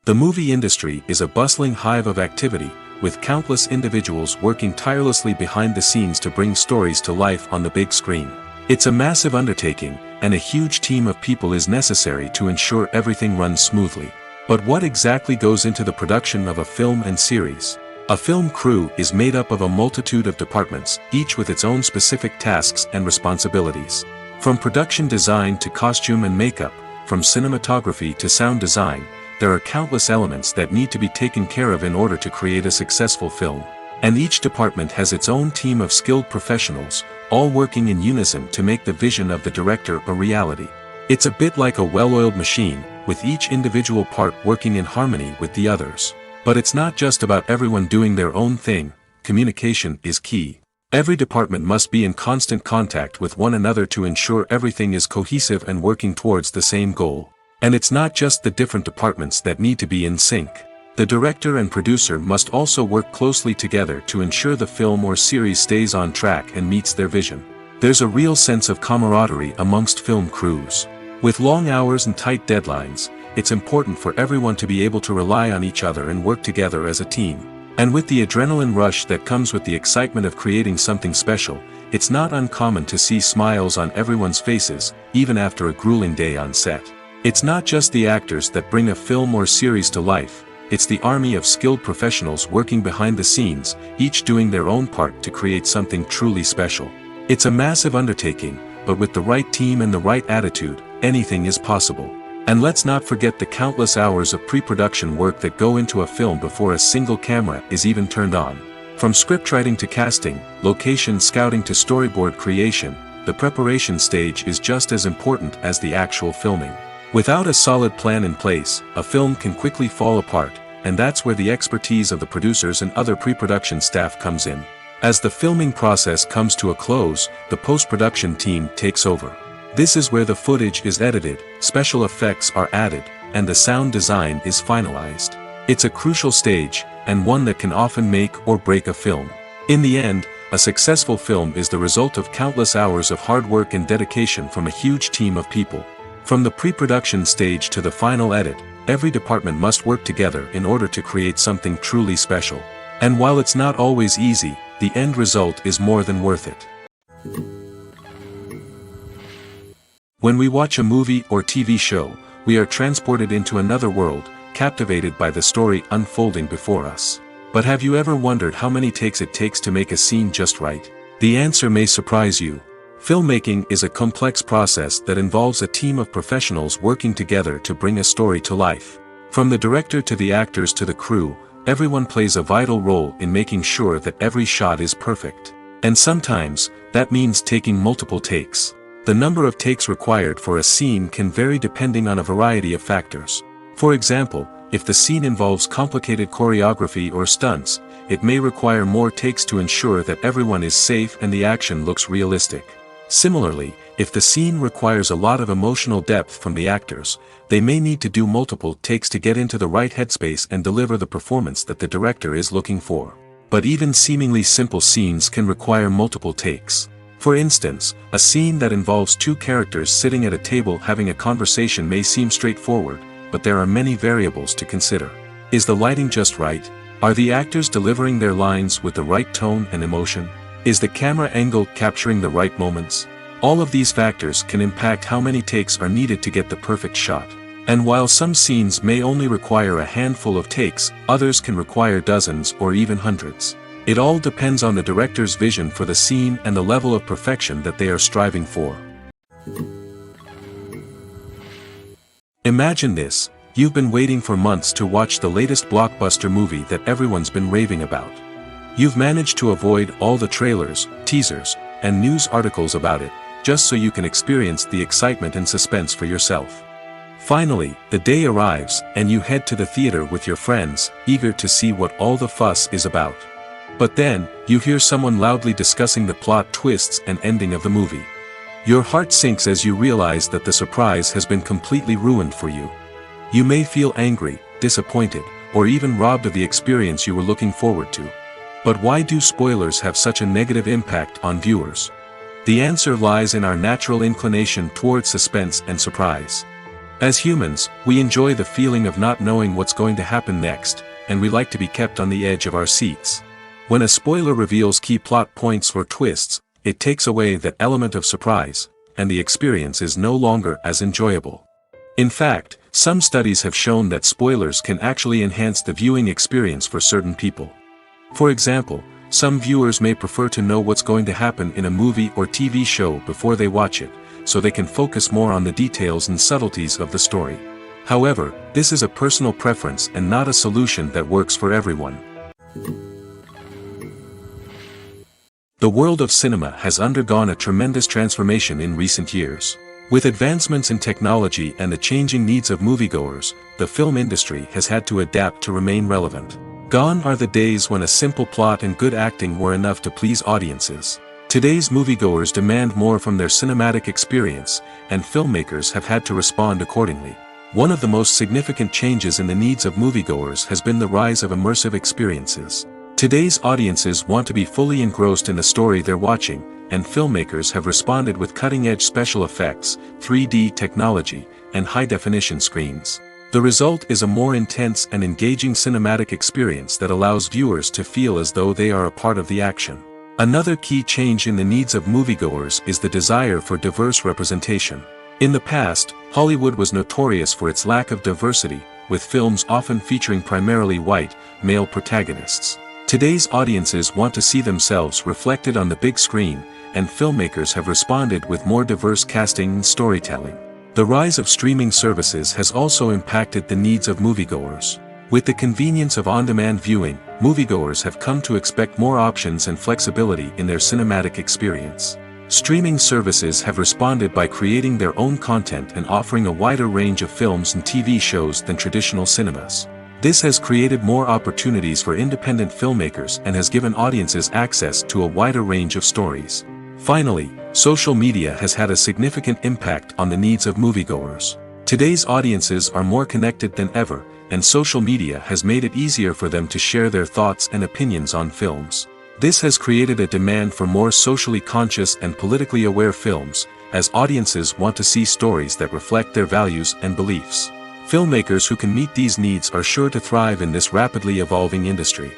The movie industry is a bustling hive of activity, with countless individuals working tirelessly behind the scenes to bring stories to life on the big screen. It's a massive undertaking, and a huge team of people is necessary to ensure everything runs smoothly. But what exactly goes into the production of a film and series? A film crew is made up of a multitude of departments, each with its own specific tasks and responsibilities. From production design to costume and makeup, from cinematography to sound design, there are countless elements that need to be taken care of in order to create a successful film. And each department has its own team of skilled professionals, all working in unison to make the vision of the director a reality. It's a bit like a well-oiled machine, with each individual part working in harmony with the others. But it's not just about everyone doing their own thing. Communication is key. Every department must be in constant contact with one another to ensure everything is cohesive and working towards the same goal. And it's not just the different departments that need to be in sync. The director and producer must also work closely together to ensure the film or series stays on track and meets their vision. There's a real sense of camaraderie amongst film crews. With long hours and tight deadlines, it's important for everyone to be able to rely on each other and work together as a team. And with the adrenaline rush that comes with the excitement of creating something special, it's not uncommon to see smiles on everyone's faces, even after a grueling day on set. It's not just the actors that bring a film or series to life. It's the army of skilled professionals working behind the scenes, each doing their own part to create something truly special. It's a massive undertaking, but with the right team and the right attitude, anything is possible. And let's not forget the countless hours of pre-production work that go into a film before a single camera is even turned on. From scriptwriting to casting, location scouting to storyboard creation, the preparation stage is just as important as the actual filming. Without a solid plan in place, a film can quickly fall apart, and that's where the expertise of the producers and other pre-production staff comes in. As the filming process comes to a close, the post-production team takes over. This is where the footage is edited, special effects are added, and the sound design is finalized. It's a crucial stage, and one that can often make or break a film. In the end, a successful film is the result of countless hours of hard work and dedication from a huge team of people. From the pre-production stage to the final edit, every department must work together in order to create something truly special. And while it's not always easy, the end result is more than worth it. When we watch a movie or TV show, we are transported into another world, captivated by the story unfolding before us. But have you ever wondered how many takes it takes to make a scene just right? The answer may surprise you. Filmmaking is a complex process that involves a team of professionals working together to bring a story to life. From the director to the actors to the crew, everyone plays a vital role in making sure that every shot is perfect. And sometimes, that means taking multiple takes. The number of takes required for a scene can vary depending on a variety of factors. For example, if the scene involves complicated choreography or stunts, it may require more takes to ensure that everyone is safe and the action looks realistic. Similarly, if the scene requires a lot of emotional depth from the actors, they may need to do multiple takes to get into the right headspace and deliver the performance that the director is looking for. But even seemingly simple scenes can require multiple takes. For instance, a scene that involves two characters sitting at a table having a conversation may seem straightforward, but there are many variables to consider. Is the lighting just right? Are the actors delivering their lines with the right tone and emotion? Is the camera angle capturing the right moments? All of these factors can impact how many takes are needed to get the perfect shot. And while some scenes may only require a handful of takes, others can require dozens or even hundreds. It all depends on the director's vision for the scene and the level of perfection that they are striving for. Imagine this: you've been waiting for months to watch the latest blockbuster movie that everyone's been raving about. You've managed to avoid all the trailers, teasers, and news articles about it, just so you can experience the excitement and suspense for yourself. Finally, the day arrives, and you head to the theater with your friends, eager to see what all the fuss is about. But then, you hear someone loudly discussing the plot twists and ending of the movie. Your heart sinks as you realize that the surprise has been completely ruined for you. You may feel angry, disappointed, or even robbed of the experience you were looking forward to. But why do spoilers have such a negative impact on viewers? The answer lies in our natural inclination toward suspense and surprise. As humans, we enjoy the feeling of not knowing what's going to happen next, and we like to be kept on the edge of our seats. When a spoiler reveals key plot points or twists, it takes away that element of surprise, and the experience is no longer as enjoyable. In fact, some studies have shown that spoilers can actually enhance the viewing experience for certain people. For example, some viewers may prefer to know what's going to happen in a movie or TV show before they watch it, so they can focus more on the details and subtleties of the story. However, this is a personal preference and not a solution that works for everyone. The world of cinema has undergone a tremendous transformation in recent years. With advancements in technology and the changing needs of moviegoers, the film industry has had to adapt to remain relevant. Gone are the days when a simple plot and good acting were enough to please audiences. Today's moviegoers demand more from their cinematic experience, and filmmakers have had to respond accordingly. One of the most significant changes in the needs of moviegoers has been the rise of immersive experiences. Today's audiences want to be fully engrossed in the story they're watching, and filmmakers have responded with cutting-edge special effects, 3D technology, and high-definition screens. The result is a more intense and engaging cinematic experience that allows viewers to feel as though they are a part of the action. Another key change in the needs of moviegoers is the desire for diverse representation. In the past, Hollywood was notorious for its lack of diversity, with films often featuring primarily white, male protagonists. Today's audiences want to see themselves reflected on the big screen, and filmmakers have responded with more diverse casting and storytelling. The rise of streaming services has also impacted the needs of moviegoers. With the convenience of on-demand viewing, moviegoers have come to expect more options and flexibility in their cinematic experience. Streaming services have responded by creating their own content and offering a wider range of films and TV shows than traditional cinemas. This has created more opportunities for independent filmmakers and has given audiences access to a wider range of stories. Finally, social media has had a significant impact on the needs of moviegoers. Today's audiences are more connected than ever, and social media has made it easier for them to share their thoughts and opinions on films. This has created a demand for more socially conscious and politically aware films, as audiences want to see stories that reflect their values and beliefs. Filmmakers who can meet these needs are sure to thrive in this rapidly evolving industry.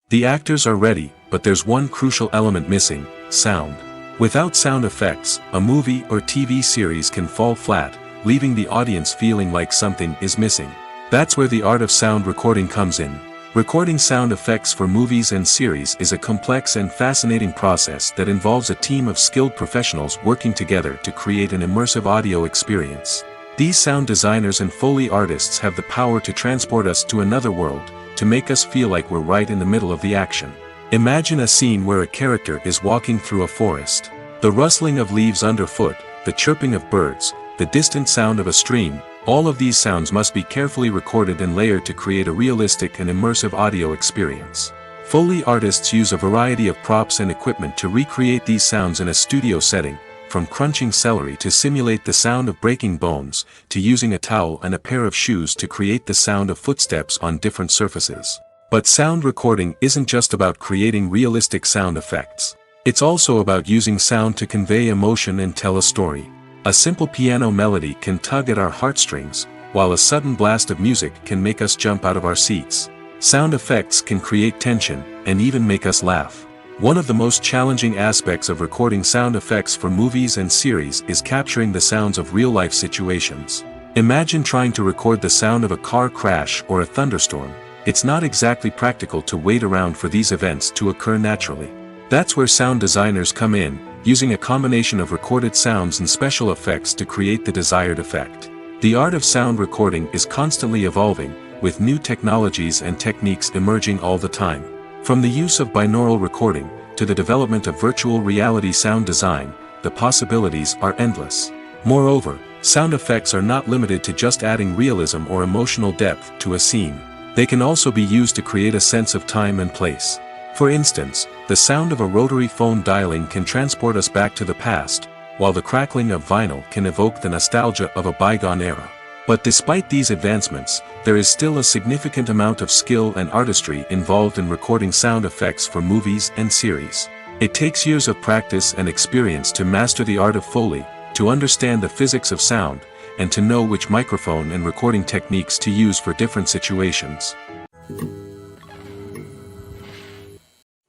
The actors are ready, but there's one crucial element missing: sound. Without sound effects, a movie or TV series can fall flat, leaving the audience feeling like something is missing. That's where the art of sound recording comes in. Recording sound effects for movies and series is a complex and fascinating process that involves a team of skilled professionals working together to create an immersive audio experience. These sound designers and Foley artists have the power to transport us to another world, to make us feel like we're right in the middle of the action. Imagine a scene where a character is walking through a forest. The rustling of leaves underfoot, the chirping of birds, the distant sound of a stream, all of these sounds must be carefully recorded and layered to create a realistic and immersive audio experience. Foley artists use a variety of props and equipment to recreate these sounds in a studio setting, from crunching celery to simulate the sound of breaking bones, to using a towel and a pair of shoes to create the sound of footsteps on different surfaces. But sound recording isn't just about creating realistic sound effects. It's also about using sound to convey emotion and tell a story. A simple piano melody can tug at our heartstrings, while a sudden blast of music can make us jump out of our seats. Sound effects can create tension, and even make us laugh. One of the most challenging aspects of recording sound effects for movies and series is capturing the sounds of real-life situations. Imagine trying to record the sound of a car crash or a thunderstorm. It's not exactly practical to wait around for these events to occur naturally. That's where sound designers come in, using a combination of recorded sounds and special effects to create the desired effect. The art of sound recording is constantly evolving, with new technologies and techniques emerging all the time. From the use of binaural recording, to the development of virtual reality sound design, the possibilities are endless. Moreover, sound effects are not limited to just adding realism or emotional depth to a scene. They can also be used to create a sense of time and place. For instance, the sound of a rotary phone dialing can transport us back to the past, while the crackling of vinyl can evoke the nostalgia of a bygone era. But despite these advancements, there is still a significant amount of skill and artistry involved in recording sound effects for movies and series. It takes years of practice and experience to master the art of Foley, to understand the physics of sound, and to know which microphone and recording techniques to use for different situations.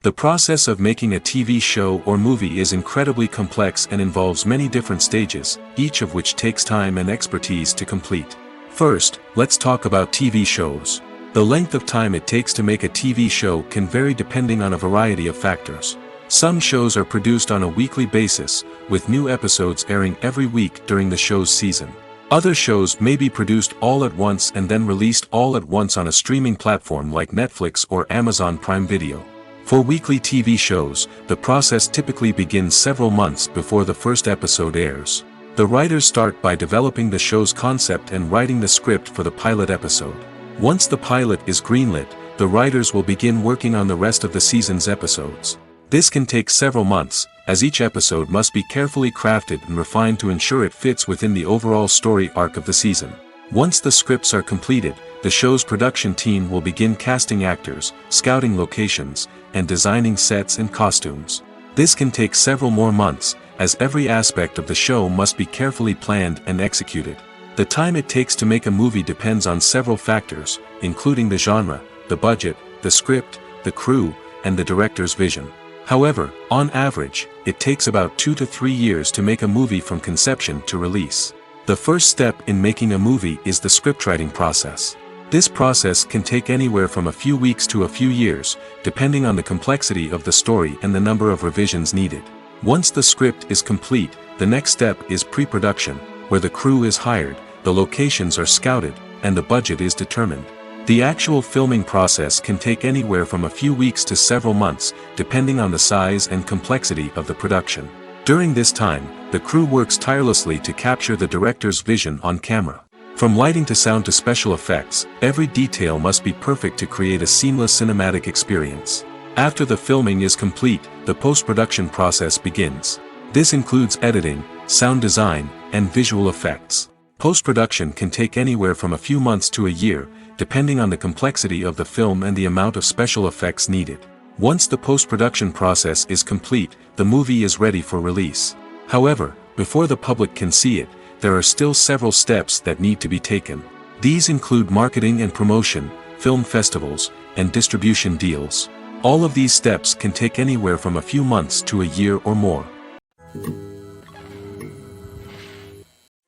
The process of making a TV show or movie is incredibly complex and involves many different stages, each of which takes time and expertise to complete. First, let's talk about TV shows. The length of time it takes to make a TV show can vary depending on a variety of factors. Some shows are produced on a weekly basis, with new episodes airing every week during the show's season. Other shows may be produced all at once and then released all at once on a streaming platform like Netflix or Amazon Prime Video. For weekly TV shows, the process typically begins several months before the first episode airs. The writers start by developing the show's concept and writing the script for the pilot episode. Once the pilot is greenlit, the writers will begin working on the rest of the season's episodes. This can take several months, as each episode must be carefully crafted and refined to ensure it fits within the overall story arc of the season. Once the scripts are completed, the show's production team will begin casting actors, scouting locations, and designing sets and costumes. This can take several more months, as every aspect of the show must be carefully planned and executed. The time it takes to make a movie depends on several factors, including the genre, the budget, the script, the crew, and the director's vision. However, on average, it takes about 2 to 3 years to make a movie from conception to release. The first step in making a movie is the scriptwriting process. This process can take anywhere from a few weeks to a few years, depending on the complexity of the story and the number of revisions needed. Once the script is complete, the next step is pre-production, where the crew is hired, the locations are scouted, and the budget is determined. The actual filming process can take anywhere from a few weeks to several months, depending on the size and complexity of the production. During this time, the crew works tirelessly to capture the director's vision on camera. From lighting to sound to special effects, every detail must be perfect to create a seamless cinematic experience. After the filming is complete, the post-production process begins. This includes editing, sound design, and visual effects. Post-production can take anywhere from a few months to a year, depending on the complexity of the film and the amount of special effects needed. Once the post-production process is complete, the movie is ready for release. However, before the public can see it, there are still several steps that need to be taken. These include marketing and promotion, film festivals, and distribution deals. All of these steps can take anywhere from a few months to a year or more.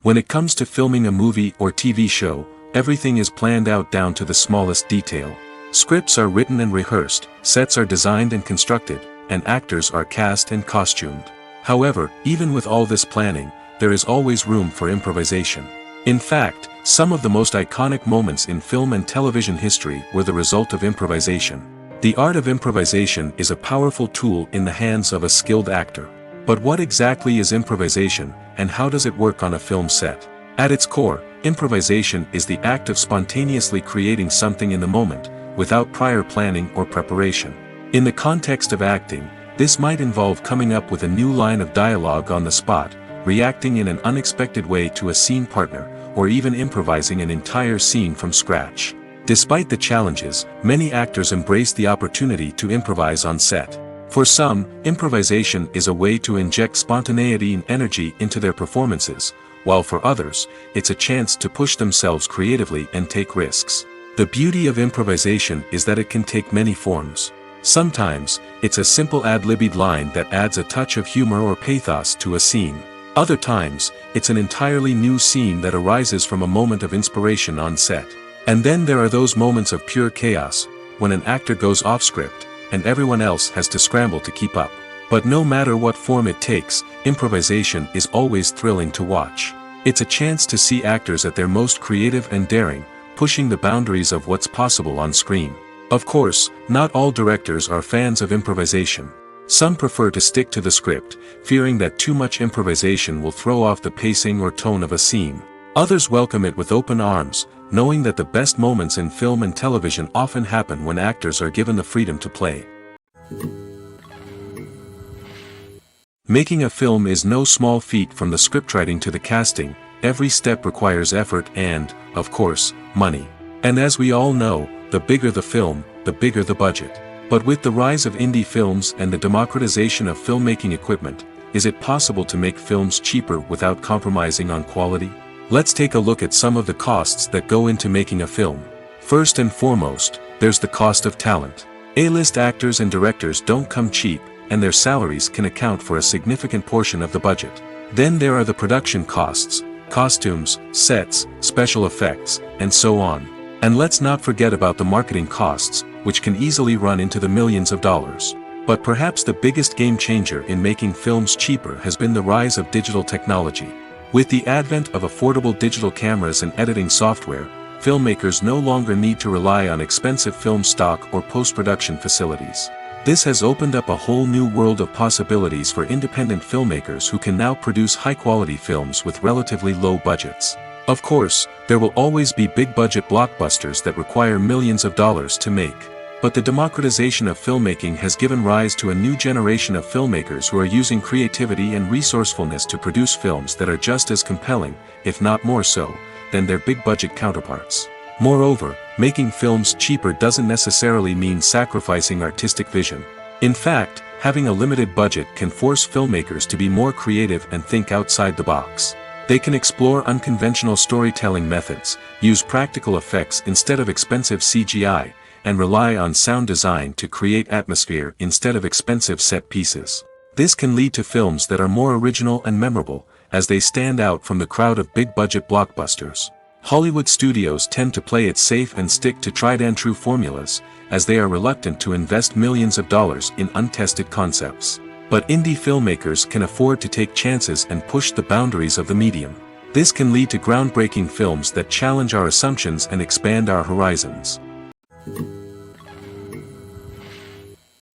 When it comes to filming a movie or TV show, everything is planned out down to the smallest detail. Scripts are written and rehearsed, sets are designed and constructed, and actors are cast and costumed. However, even with all this planning, there is always room for improvisation. In fact, some of the most iconic moments in film and television history were the result of improvisation. The art of improvisation is a powerful tool in the hands of a skilled actor. But what exactly is improvisation, and how does it work on a film set? At its core, improvisation is the act of spontaneously creating something in the moment, without prior planning or preparation. In the context of acting, this might involve coming up with a new line of dialogue on the spot, reacting in an unexpected way to a scene partner, or even improvising an entire scene from scratch. Despite the challenges, many actors embrace the opportunity to improvise on set. For some, improvisation is a way to inject spontaneity and energy into their performances, while for others, it's a chance to push themselves creatively and take risks. The beauty of improvisation is that it can take many forms. Sometimes, it's a simple ad-libbed line that adds a touch of humor or pathos to a scene. Other times, it's an entirely new scene that arises from a moment of inspiration on set. And then there are those moments of pure chaos, when an actor goes off script, and everyone else has to scramble to keep up. But no matter what form it takes, improvisation is always thrilling to watch. It's a chance to see actors at their most creative and daring, pushing the boundaries of what's possible on screen. Of course, not all directors are fans of improvisation. Some prefer to stick to the script, fearing that too much improvisation will throw off the pacing or tone of a scene. Others welcome it with open arms, knowing that the best moments in film and television often happen when actors are given the freedom to play. Making a film is no small feat. From the scriptwriting to the casting, every step requires effort and, of course, money. And as we all know, the bigger the film, the bigger the budget. But with the rise of indie films and the democratization of filmmaking equipment, is it possible to make films cheaper without compromising on quality? Let's take a look at some of the costs that go into making a film. First and foremost, there's the cost of talent. A-list actors and directors don't come cheap, and their salaries can account for a significant portion of the budget. Then there are the production costs, costumes, sets, special effects, and so on. And let's not forget about the marketing costs, which can easily run into the millions of dollars. But perhaps the biggest game changer in making films cheaper has been the rise of digital technology. With the advent of affordable digital cameras and editing software, filmmakers no longer need to rely on expensive film stock or post-production facilities. This has opened up a whole new world of possibilities for independent filmmakers who can now produce high-quality films with relatively low budgets. Of course, there will always be big-budget blockbusters that require millions of dollars to make. But the democratization of filmmaking has given rise to a new generation of filmmakers who are using creativity and resourcefulness to produce films that are just as compelling, if not more so, than their big-budget counterparts. Moreover, making films cheaper doesn't necessarily mean sacrificing artistic vision. In fact, having a limited budget can force filmmakers to be more creative and think outside the box. They can explore unconventional storytelling methods, use practical effects instead of expensive CGI, and rely on sound design to create atmosphere instead of expensive set pieces. This can lead to films that are more original and memorable, as they stand out from the crowd of big-budget blockbusters. Hollywood studios tend to play it safe and stick to tried-and-true formulas, as they are reluctant to invest millions of dollars in untested concepts. But indie filmmakers can afford to take chances and push the boundaries of the medium. This can lead to groundbreaking films that challenge our assumptions and expand our horizons.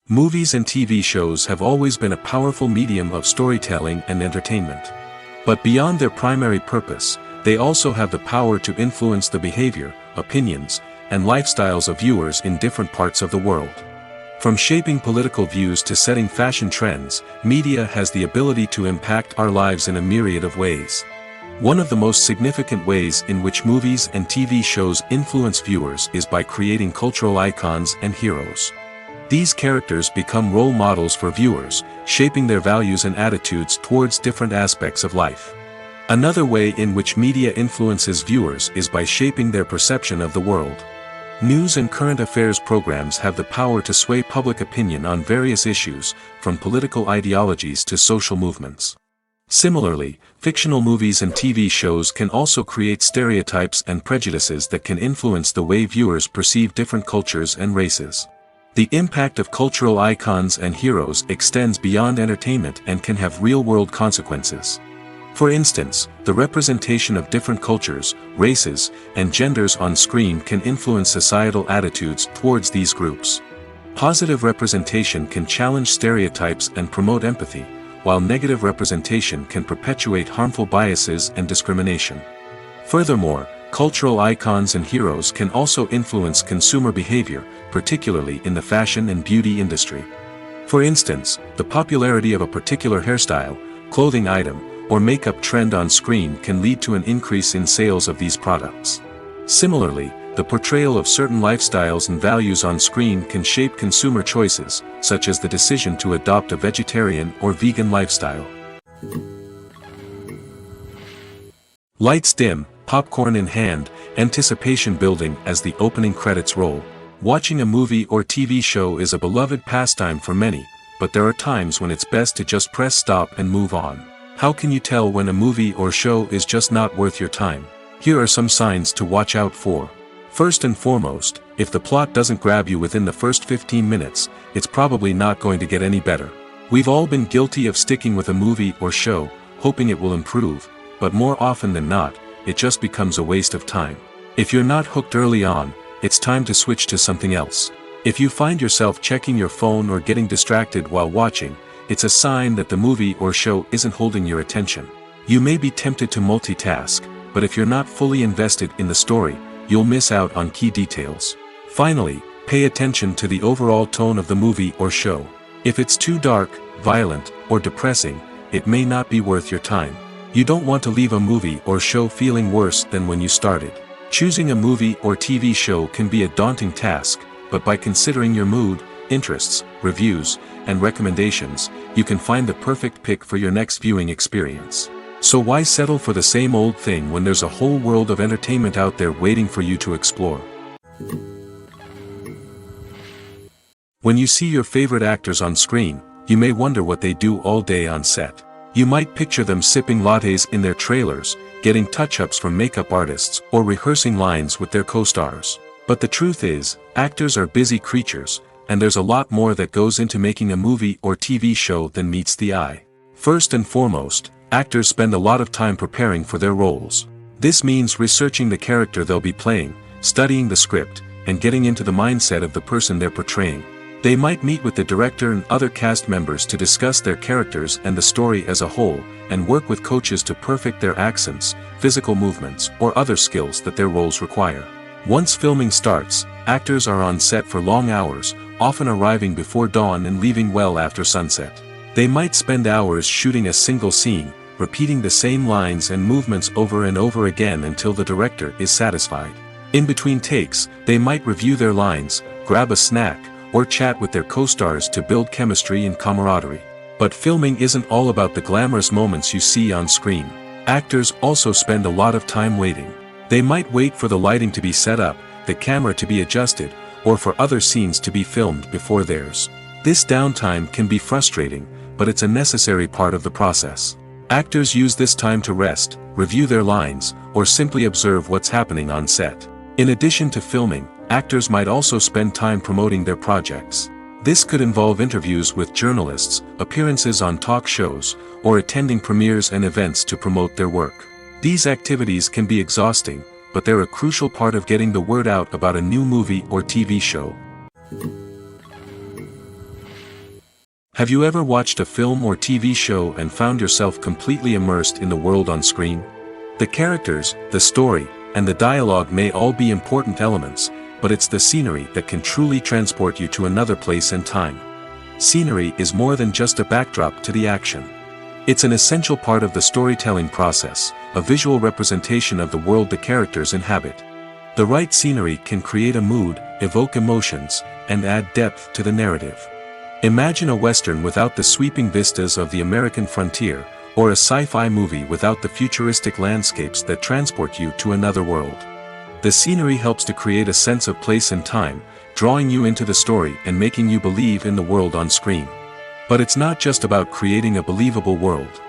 Movies and TV shows have always been a powerful medium of storytelling and entertainment. But beyond their primary purpose, they also have the power to influence the behavior, opinions, and lifestyles of viewers in different parts of the world. From shaping political views to setting fashion trends, media has the ability to impact our lives in a myriad of ways. One of the most significant ways in which movies and TV shows influence viewers is by creating cultural icons and heroes. These characters become role models for viewers, shaping their values and attitudes towards different aspects of life. Another way in which media influences viewers is by shaping their perception of the world. News and current affairs programs have the power to sway public opinion on various issues, from political ideologies to social movements. Similarly, fictional movies and TV shows can also create stereotypes and prejudices that can influence the way viewers perceive different cultures and races. The impact of cultural icons and heroes extends beyond entertainment and can have real-world consequences. For instance, the representation of different cultures, races, and genders on screen can influence societal attitudes towards these groups. Positive representation can challenge stereotypes and promote empathy, while negative representation can perpetuate harmful biases and discrimination. Furthermore, cultural icons and heroes can also influence consumer behavior, particularly in the fashion and beauty industry. For instance, the popularity of a particular hairstyle, clothing item, or makeup trend on screen can lead to an increase in sales of these products. Similarly, the portrayal of certain lifestyles and values on screen can shape consumer choices, such as the decision to adopt a vegetarian or vegan lifestyle. Lights dim, popcorn in hand, anticipation building as the opening credits roll. Watching a movie or TV show is a beloved pastime for many, but there are times when it's best to just press stop and move on. How can you tell when a movie or show is just not worth your time? Here are some signs to watch out for. First and foremost, if the plot doesn't grab you within the first 15 minutes, it's probably not going to get any better. We've all been guilty of sticking with a movie or show, hoping it will improve, but more often than not, it just becomes a waste of time. If you're not hooked early on, it's time to switch to something else. If you find yourself checking your phone or getting distracted while watching, it's a sign that the movie or show isn't holding your attention. You may be tempted to multitask, but if you're not fully invested in the story, you'll miss out on key details. Finally, pay attention to the overall tone of the movie or show. If it's too dark, violent, or depressing, it may not be worth your time. You don't want to leave a movie or show feeling worse than when you started. Choosing a movie or TV show can be a daunting task, but by considering your mood, interests, reviews, and recommendations, you can find the perfect pick for your next viewing experience. So why settle for the same old thing when there's a whole world of entertainment out there waiting for you to explore? When you see your favorite actors on screen, you may wonder what they do all day on set. You might picture them sipping lattes in their trailers, getting touch-ups from makeup artists, or rehearsing lines with their co-stars. But the truth is, actors are busy creatures, and there's a lot more that goes into making a movie or TV show than meets the eye. First and foremost, actors spend a lot of time preparing for their roles. This means researching the character they'll be playing, studying the script, and getting into the mindset of the person they're portraying. They might meet with the director and other cast members to discuss their characters and the story as a whole, and work with coaches to perfect their accents, physical movements, or other skills that their roles require. Once filming starts, actors are on set for long hours, often arriving before dawn and leaving well after sunset. They might spend hours shooting a single scene, repeating the same lines and movements over and over again until the director is satisfied. In between takes, they might review their lines, grab a snack, or chat with their co-stars to build chemistry and camaraderie. But filming isn't all about the glamorous moments you see on screen. Actors also spend a lot of time waiting. They might wait for the lighting to be set up, the camera to be adjusted, or for other scenes to be filmed before theirs. This downtime can be frustrating, but it's a necessary part of the process. Actors use this time to rest, review their lines, or simply observe what's happening on set. In addition to filming, actors might also spend time promoting their projects. This could involve interviews with journalists, appearances on talk shows, or attending premieres and events to promote their work. These activities can be exhausting, but they're a crucial part of getting the word out about a new movie or TV show. Have you ever watched a film or TV show and found yourself completely immersed in the world on screen? The characters, the story, and the dialogue may all be important elements, but it's the scenery that can truly transport you to another place and time. Scenery is more than just a backdrop to the action. It's an essential part of the storytelling process, a visual representation of the world the characters inhabit. The right scenery can create a mood, evoke emotions, and add depth to the narrative. Imagine a Western without the sweeping vistas of the American frontier, or a sci-fi movie without the futuristic landscapes that transport you to another world. The scenery helps to create a sense of place and time, drawing you into the story and making you believe in the world on screen. But it's not just about creating a believable world.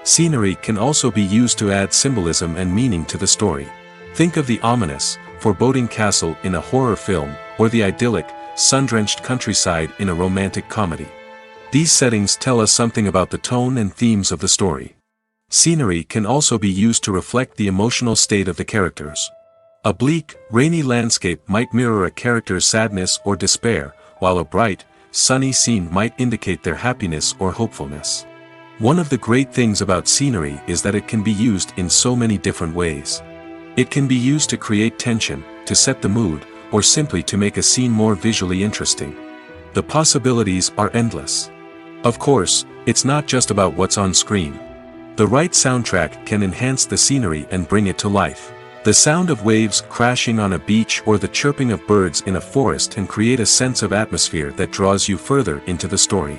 Scenery can also be used to add symbolism and meaning to the story. Think of the ominous, foreboding castle in a horror film, or the idyllic, sun-drenched countryside in a romantic comedy. These settings tell us something about the tone and themes of the story. Scenery can also be used to reflect the emotional state of the characters. A bleak, rainy landscape might mirror a character's sadness or despair, while a bright, sunny scene might indicate their happiness or hopefulness. One of the great things about scenery is that it can be used in so many different ways. It can be used to create tension, to set the mood, or simply to make a scene more visually interesting. The possibilities are endless. Of course, it's not just about what's on screen. The right soundtrack can enhance the scenery and bring it to life. The sound of waves crashing on a beach or the chirping of birds in a forest can create a sense of atmosphere that draws you further into the story.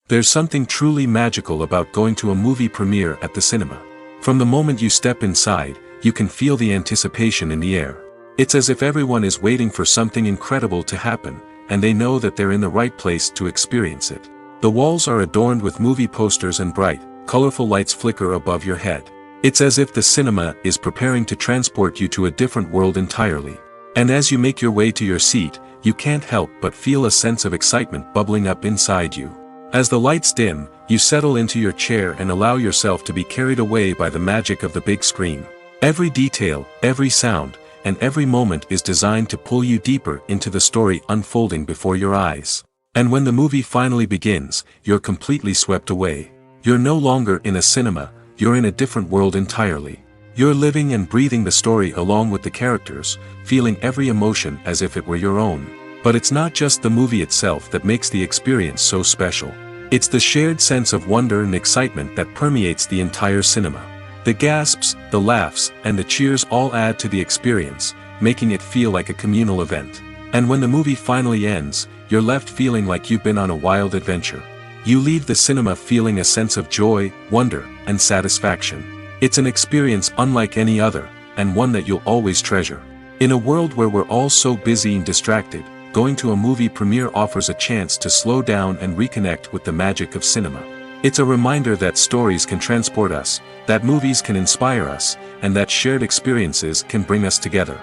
There's something truly magical about going to a movie premiere at the cinema. From the moment you step inside, you can feel the anticipation in the air. It's as if everyone is waiting for something incredible to happen, and they know that they're in the right place to experience it. The walls are adorned with movie posters and bright, colorful lights flicker above your head. It's as if the cinema is preparing to transport you to a different world entirely. And as you make your way to your seat, you can't help but feel a sense of excitement bubbling up inside you. As the lights dim, you settle into your chair and allow yourself to be carried away by the magic of the big screen. Every detail, every sound, and every moment is designed to pull you deeper into the story unfolding before your eyes. And when the movie finally begins, you're completely swept away. You're no longer in a cinema, you're in a different world entirely. You're living and breathing the story along with the characters, feeling every emotion as if it were your own. But it's not just the movie itself that makes the experience so special. It's the shared sense of wonder and excitement that permeates the entire cinema. The gasps, the laughs, and the cheers all add to the experience, making it feel like a communal event. And when the movie finally ends, you're left feeling like you've been on a wild adventure. You leave the cinema feeling a sense of joy, wonder, and satisfaction. It's an experience unlike any other, and one that you'll always treasure. In a world where we're all so busy and distracted, going to a movie premiere offers a chance to slow down and reconnect with the magic of cinema. It's a reminder that stories can transport us, that movies can inspire us, and that shared experiences can bring us together.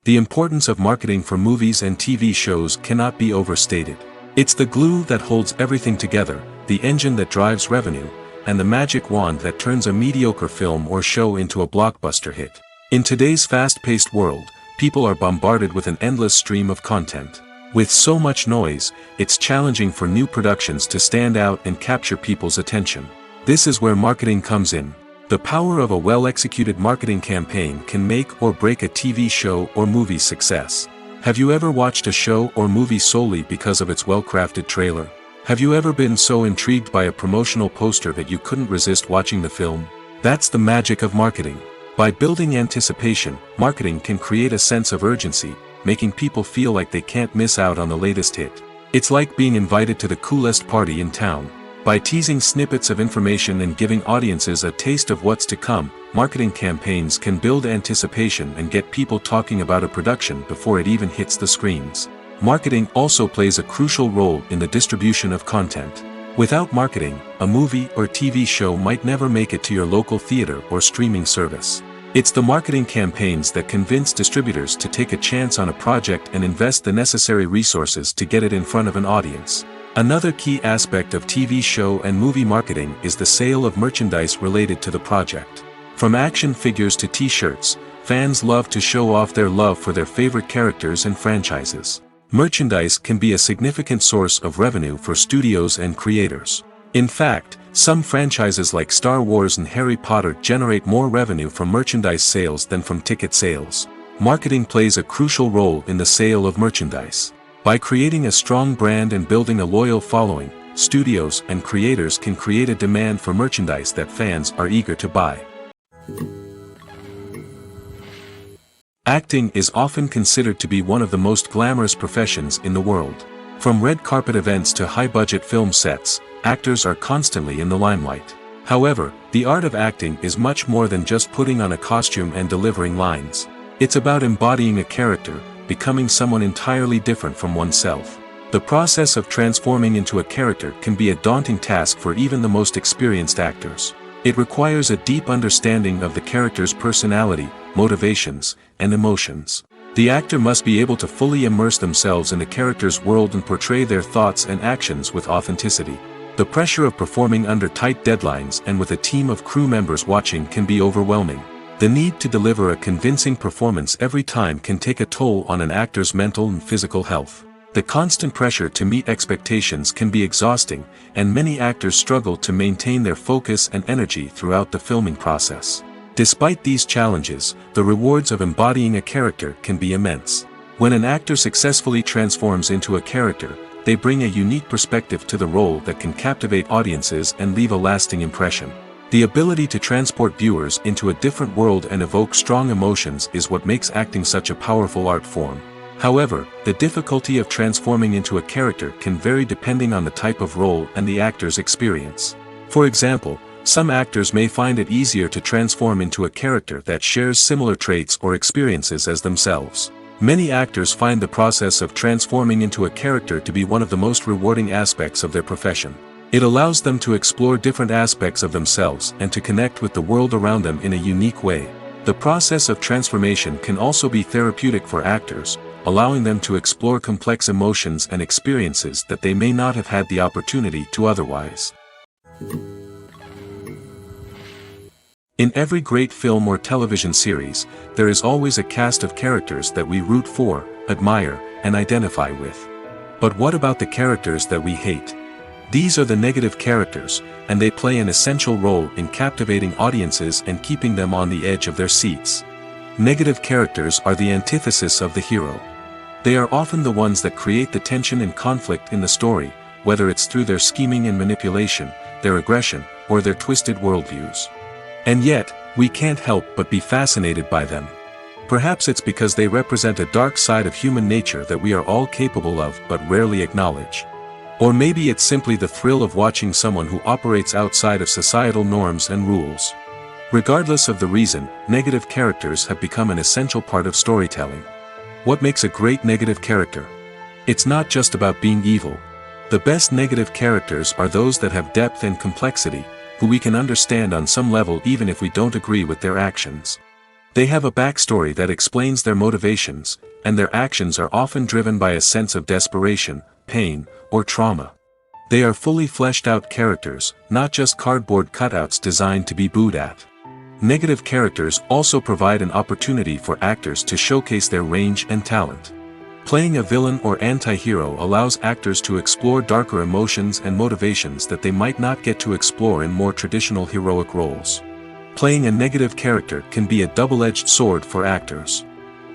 The importance of marketing for movies and TV shows cannot be overstated. It's the glue that holds everything together, the engine that drives revenue, and the magic wand that turns a mediocre film or show into a blockbuster hit. In today's fast-paced world, people are bombarded with an endless stream of content. With so much noise, it's challenging for new productions to stand out and capture people's attention. This is where marketing comes in. The power of a well-executed marketing campaign can make or break a TV show or movie's success. Have you ever watched a show or movie solely because of its well-crafted trailer? Have you ever been so intrigued by a promotional poster that you couldn't resist watching the film? That's the magic of marketing. By building anticipation, marketing can create a sense of urgency, making people feel like they can't miss out on the latest hit. It's like being invited to the coolest party in town. By teasing snippets of information and giving audiences a taste of what's to come, marketing campaigns can build anticipation and get people talking about a production before it even hits the screens. Marketing also plays a crucial role in the distribution of content. Without marketing, a movie or TV show might never make it to your local theater or streaming service. It's the marketing campaigns that convince distributors to take a chance on a project and invest the necessary resources to get it in front of an audience. Another key aspect of TV show and movie marketing is the sale of merchandise related to the project. From action figures to t-shirts, fans love to show off their love for their favorite characters and franchises. Merchandise can be a significant source of revenue for studios and creators. In fact, some franchises like Star Wars and Harry Potter generate more revenue from merchandise sales than from ticket sales. Marketing plays a crucial role in the sale of merchandise. By creating a strong brand and building a loyal following, studios and creators can create a demand for merchandise that fans are eager to buy. Acting is often considered to be one of the most glamorous professions in the world. From red carpet events to high-budget film sets, actors are constantly in the limelight. However, the art of acting is much more than just putting on a costume and delivering lines. It's about embodying a character, becoming someone entirely different from oneself. The process of transforming into a character can be a daunting task for even the most experienced actors. It requires a deep understanding of the character's personality, motivations, and emotions. The actor must be able to fully immerse themselves in the character's world and portray their thoughts and actions with authenticity. The pressure of performing under tight deadlines and with a team of crew members watching can be overwhelming. The need to deliver a convincing performance every time can take a toll on an actor's mental and physical health. The constant pressure to meet expectations can be exhausting, and many actors struggle to maintain their focus and energy throughout the filming process. Despite these challenges, the rewards of embodying a character can be immense. When an actor successfully transforms into a character, they bring a unique perspective to the role that can captivate audiences and leave a lasting impression. The ability to transport viewers into a different world and evoke strong emotions is what makes acting such a powerful art form. However, the difficulty of transforming into a character can vary depending on the type of role and the actor's experience. For example, some actors may find it easier to transform into a character that shares similar traits or experiences as themselves. Many actors find the process of transforming into a character to be one of the most rewarding aspects of their profession. It allows them to explore different aspects of themselves and to connect with the world around them in a unique way. The process of transformation can also be therapeutic for actors, allowing them to explore complex emotions and experiences that they may not have had the opportunity to otherwise. In every great film or television series, there is always a cast of characters that we root for, admire, and identify with. But what about the characters that we hate? These are the negative characters, and they play an essential role in captivating audiences and keeping them on the edge of their seats. Negative characters are the antithesis of the hero. They are often the ones that create the tension and conflict in the story, whether it's through their scheming and manipulation, their aggression, or their twisted worldviews. And yet, we can't help but be fascinated by them. Perhaps it's because they represent a dark side of human nature that we are all capable of but rarely acknowledge. Or maybe it's simply the thrill of watching someone who operates outside of societal norms and rules. Regardless of the reason, negative characters have become an essential part of storytelling. What makes a great negative character? It's not just about being evil. The best negative characters are those that have depth and complexity, who we can understand on some level even if we don't agree with their actions. They have a backstory that explains their motivations, and their actions are often driven by a sense of desperation, pain, or trauma. They are fully fleshed out characters, not just cardboard cutouts designed to be booed at. Negative characters also provide an opportunity for actors to showcase their range and talent. Playing a villain or anti-hero allows actors to explore darker emotions and motivations that they might not get to explore in more traditional heroic roles. Playing a negative character can be a double-edged sword for actors.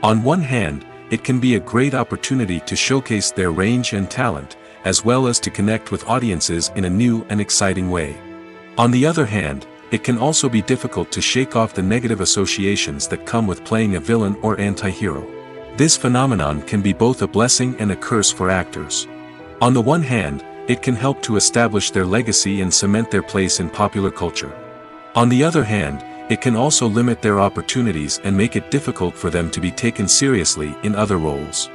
On one hand, it can be a great opportunity to showcase their range and talent, as well as to connect with audiences in a new and exciting way. On the other hand, it can also be difficult to shake off the negative associations that come with playing a villain or anti-hero. This phenomenon can be both a blessing and a curse for actors. On the one hand, it can help to establish their legacy and cement their place in popular culture. On the other hand, it can also limit their opportunities and make it difficult for them to be taken seriously in other roles.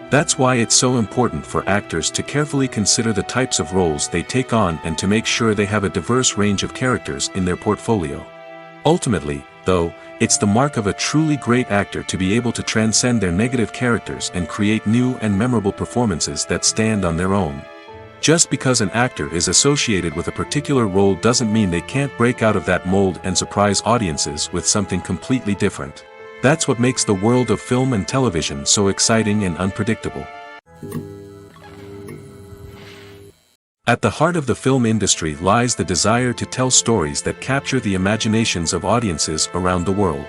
That's why it's so important for actors to carefully consider the types of roles they take on and to make sure they have a diverse range of characters in their portfolio. Ultimately, though, it's the mark of a truly great actor to be able to transcend their negative characters and create new and memorable performances that stand on their own. Just because an actor is associated with a particular role doesn't mean they can't break out of that mold and surprise audiences with something completely different. That's what makes the world of film and television so exciting and unpredictable. At the heart of the film industry lies the desire to tell stories that capture the imaginations of audiences around the world.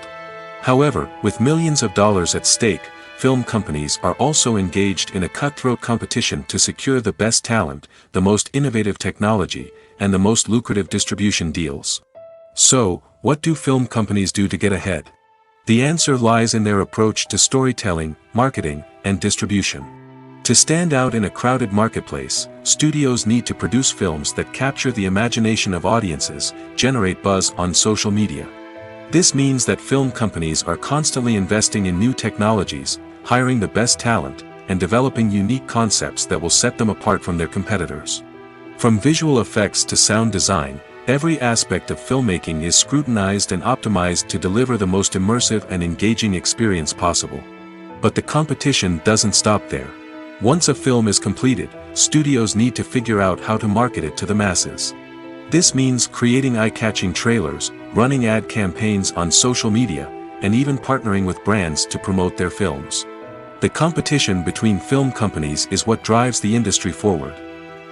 However, with millions of dollars at stake, film companies are also engaged in a cutthroat competition to secure the best talent, the most innovative technology, and the most lucrative distribution deals. So, what do film companies do to get ahead? The answer lies in their approach to storytelling, marketing, and distribution. To stand out in a crowded marketplace, studios need to produce films that capture the imagination of audiences, generate buzz on social media. This means that film companies are constantly investing in new technologies, hiring the best talent, and developing unique concepts that will set them apart from their competitors. From visual effects to sound design, every aspect of filmmaking is scrutinized and optimized to deliver the most immersive and engaging experience possible. But the competition doesn't stop there. Once a film is completed, studios need to figure out how to market it to the masses. This means creating eye-catching trailers, running ad campaigns on social media, and even partnering with brands to promote their films. The competition between film companies is what drives the industry forward.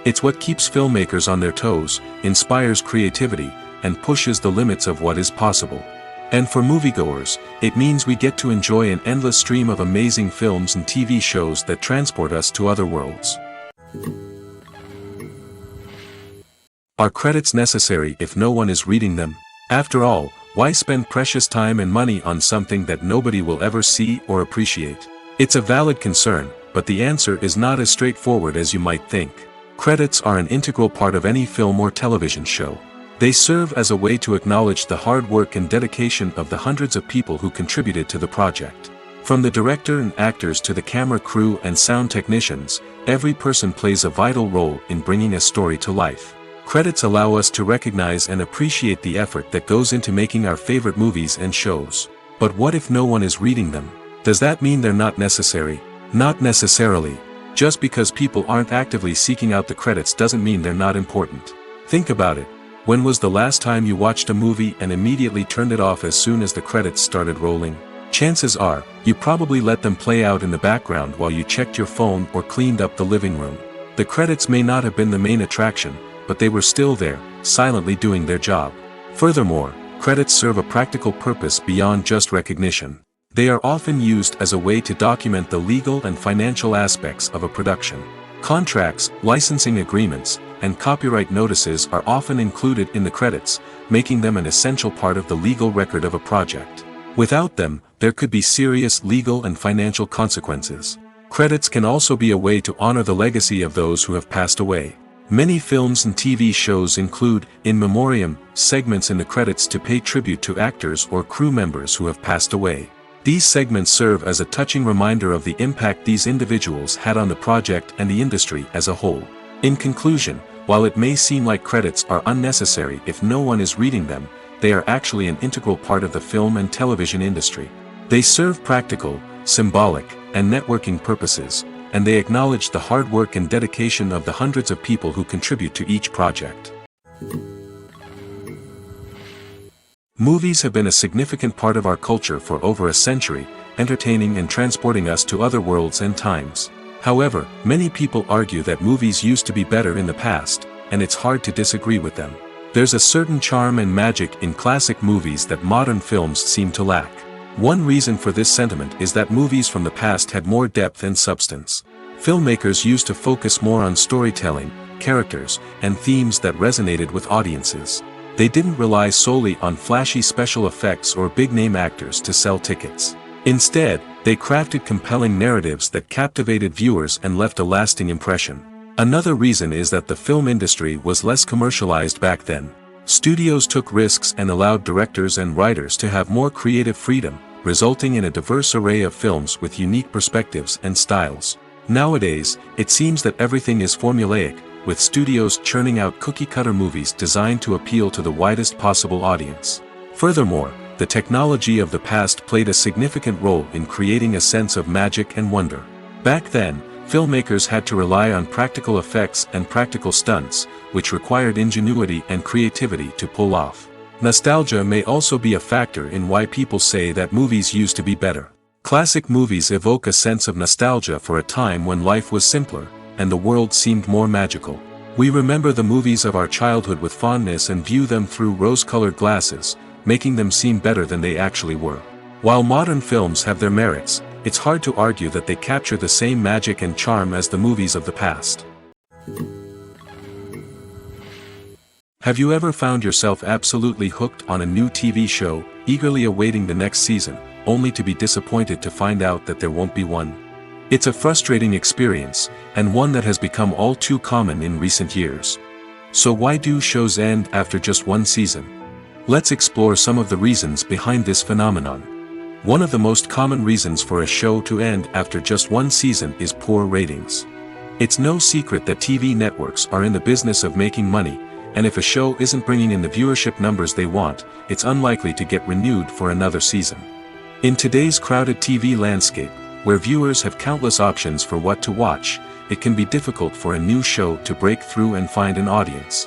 It's what keeps filmmakers on their toes, inspires creativity, and pushes the limits of what is possible. And for moviegoers, it means we get to enjoy an endless stream of amazing films and TV shows that transport us to other worlds. Are credits necessary if no one is reading them? After all, why spend precious time and money on something that nobody will ever see or appreciate? It's a valid concern, but the answer is not as straightforward as you might think. Credits are an integral part of any film or television show. They serve as a way to acknowledge the hard work and dedication of the hundreds of people who contributed to the project. From the director and actors to the camera crew and sound technicians, every person plays a vital role in bringing a story to life. Credits allow us to recognize and appreciate the effort that goes into making our favorite movies and shows. But what if no one is reading them? Does that mean they're not necessary? Not necessarily. Just because people aren't actively seeking out the credits doesn't mean they're not important. Think about it. When was the last time you watched a movie and immediately turned it off as soon as the credits started rolling? Chances are, you probably let them play out in the background while you checked your phone or cleaned up the living room. The credits may not have been the main attraction, but they were still there, silently doing their job. Furthermore, credits serve a practical purpose beyond just recognition. They are often used as a way to document the legal and financial aspects of a production. Contracts, licensing agreements, and copyright notices are often included in the credits, making them an essential part of the legal record of a project. Without them, there could be serious legal and financial consequences. Credits can also be a way to honor the legacy of those who have passed away. Many films and TV shows include, in memoriam, segments in the credits to pay tribute to actors or crew members who have passed away. These segments serve as a touching reminder of the impact these individuals had on the project and the industry as a whole. In conclusion, while it may seem like credits are unnecessary if no one is reading them, they are actually an integral part of the film and television industry. They serve practical, symbolic, and networking purposes, and they acknowledge the hard work and dedication of the hundreds of people who contribute to each project. Movies have been a significant part of our culture for over a century, entertaining and transporting us to other worlds and times. However, many people argue that movies used to be better in the past, and it's hard to disagree with them. There's a certain charm and magic in classic movies that modern films seem to lack. One reason for this sentiment is that movies from the past had more depth and substance. Filmmakers used to focus more on storytelling, characters, and themes that resonated with audiences. They didn't rely solely on flashy special effects or big-name actors to sell tickets. Instead, they crafted compelling narratives that captivated viewers and left a lasting impression. Another reason is that the film industry was less commercialized back then. Studios took risks and allowed directors and writers to have more creative freedom, resulting in a diverse array of films with unique perspectives and styles. Nowadays, it seems that everything is formulaic, with studios churning out cookie-cutter movies designed to appeal to the widest possible audience. Furthermore, the technology of the past played a significant role in creating a sense of magic and wonder. Back then, filmmakers had to rely on practical effects and practical stunts, which required ingenuity and creativity to pull off. Nostalgia may also be a factor in why people say that movies used to be better. Classic movies evoke a sense of nostalgia for a time when life was simpler, and the world seemed more magical. We remember the movies of our childhood with fondness and view them through rose-colored glasses, making them seem better than they actually were. While modern films have their merits, it's hard to argue that they capture the same magic and charm as the movies of the past. Have you ever found yourself absolutely hooked on a new TV show, eagerly awaiting the next season, only to be disappointed to find out that there won't be one? It's a frustrating experience, and one that has become all too common in recent years. So why do shows end after just one season? Let's explore some of the reasons behind this phenomenon. One of the most common reasons for a show to end after just one season is poor ratings. It's no secret that TV networks are in the business of making money, and if a show isn't bringing in the viewership numbers they want, it's unlikely to get renewed for another season. In today's crowded TV landscape, where viewers have countless options for what to watch, it can be difficult for a new show to break through and find an audience.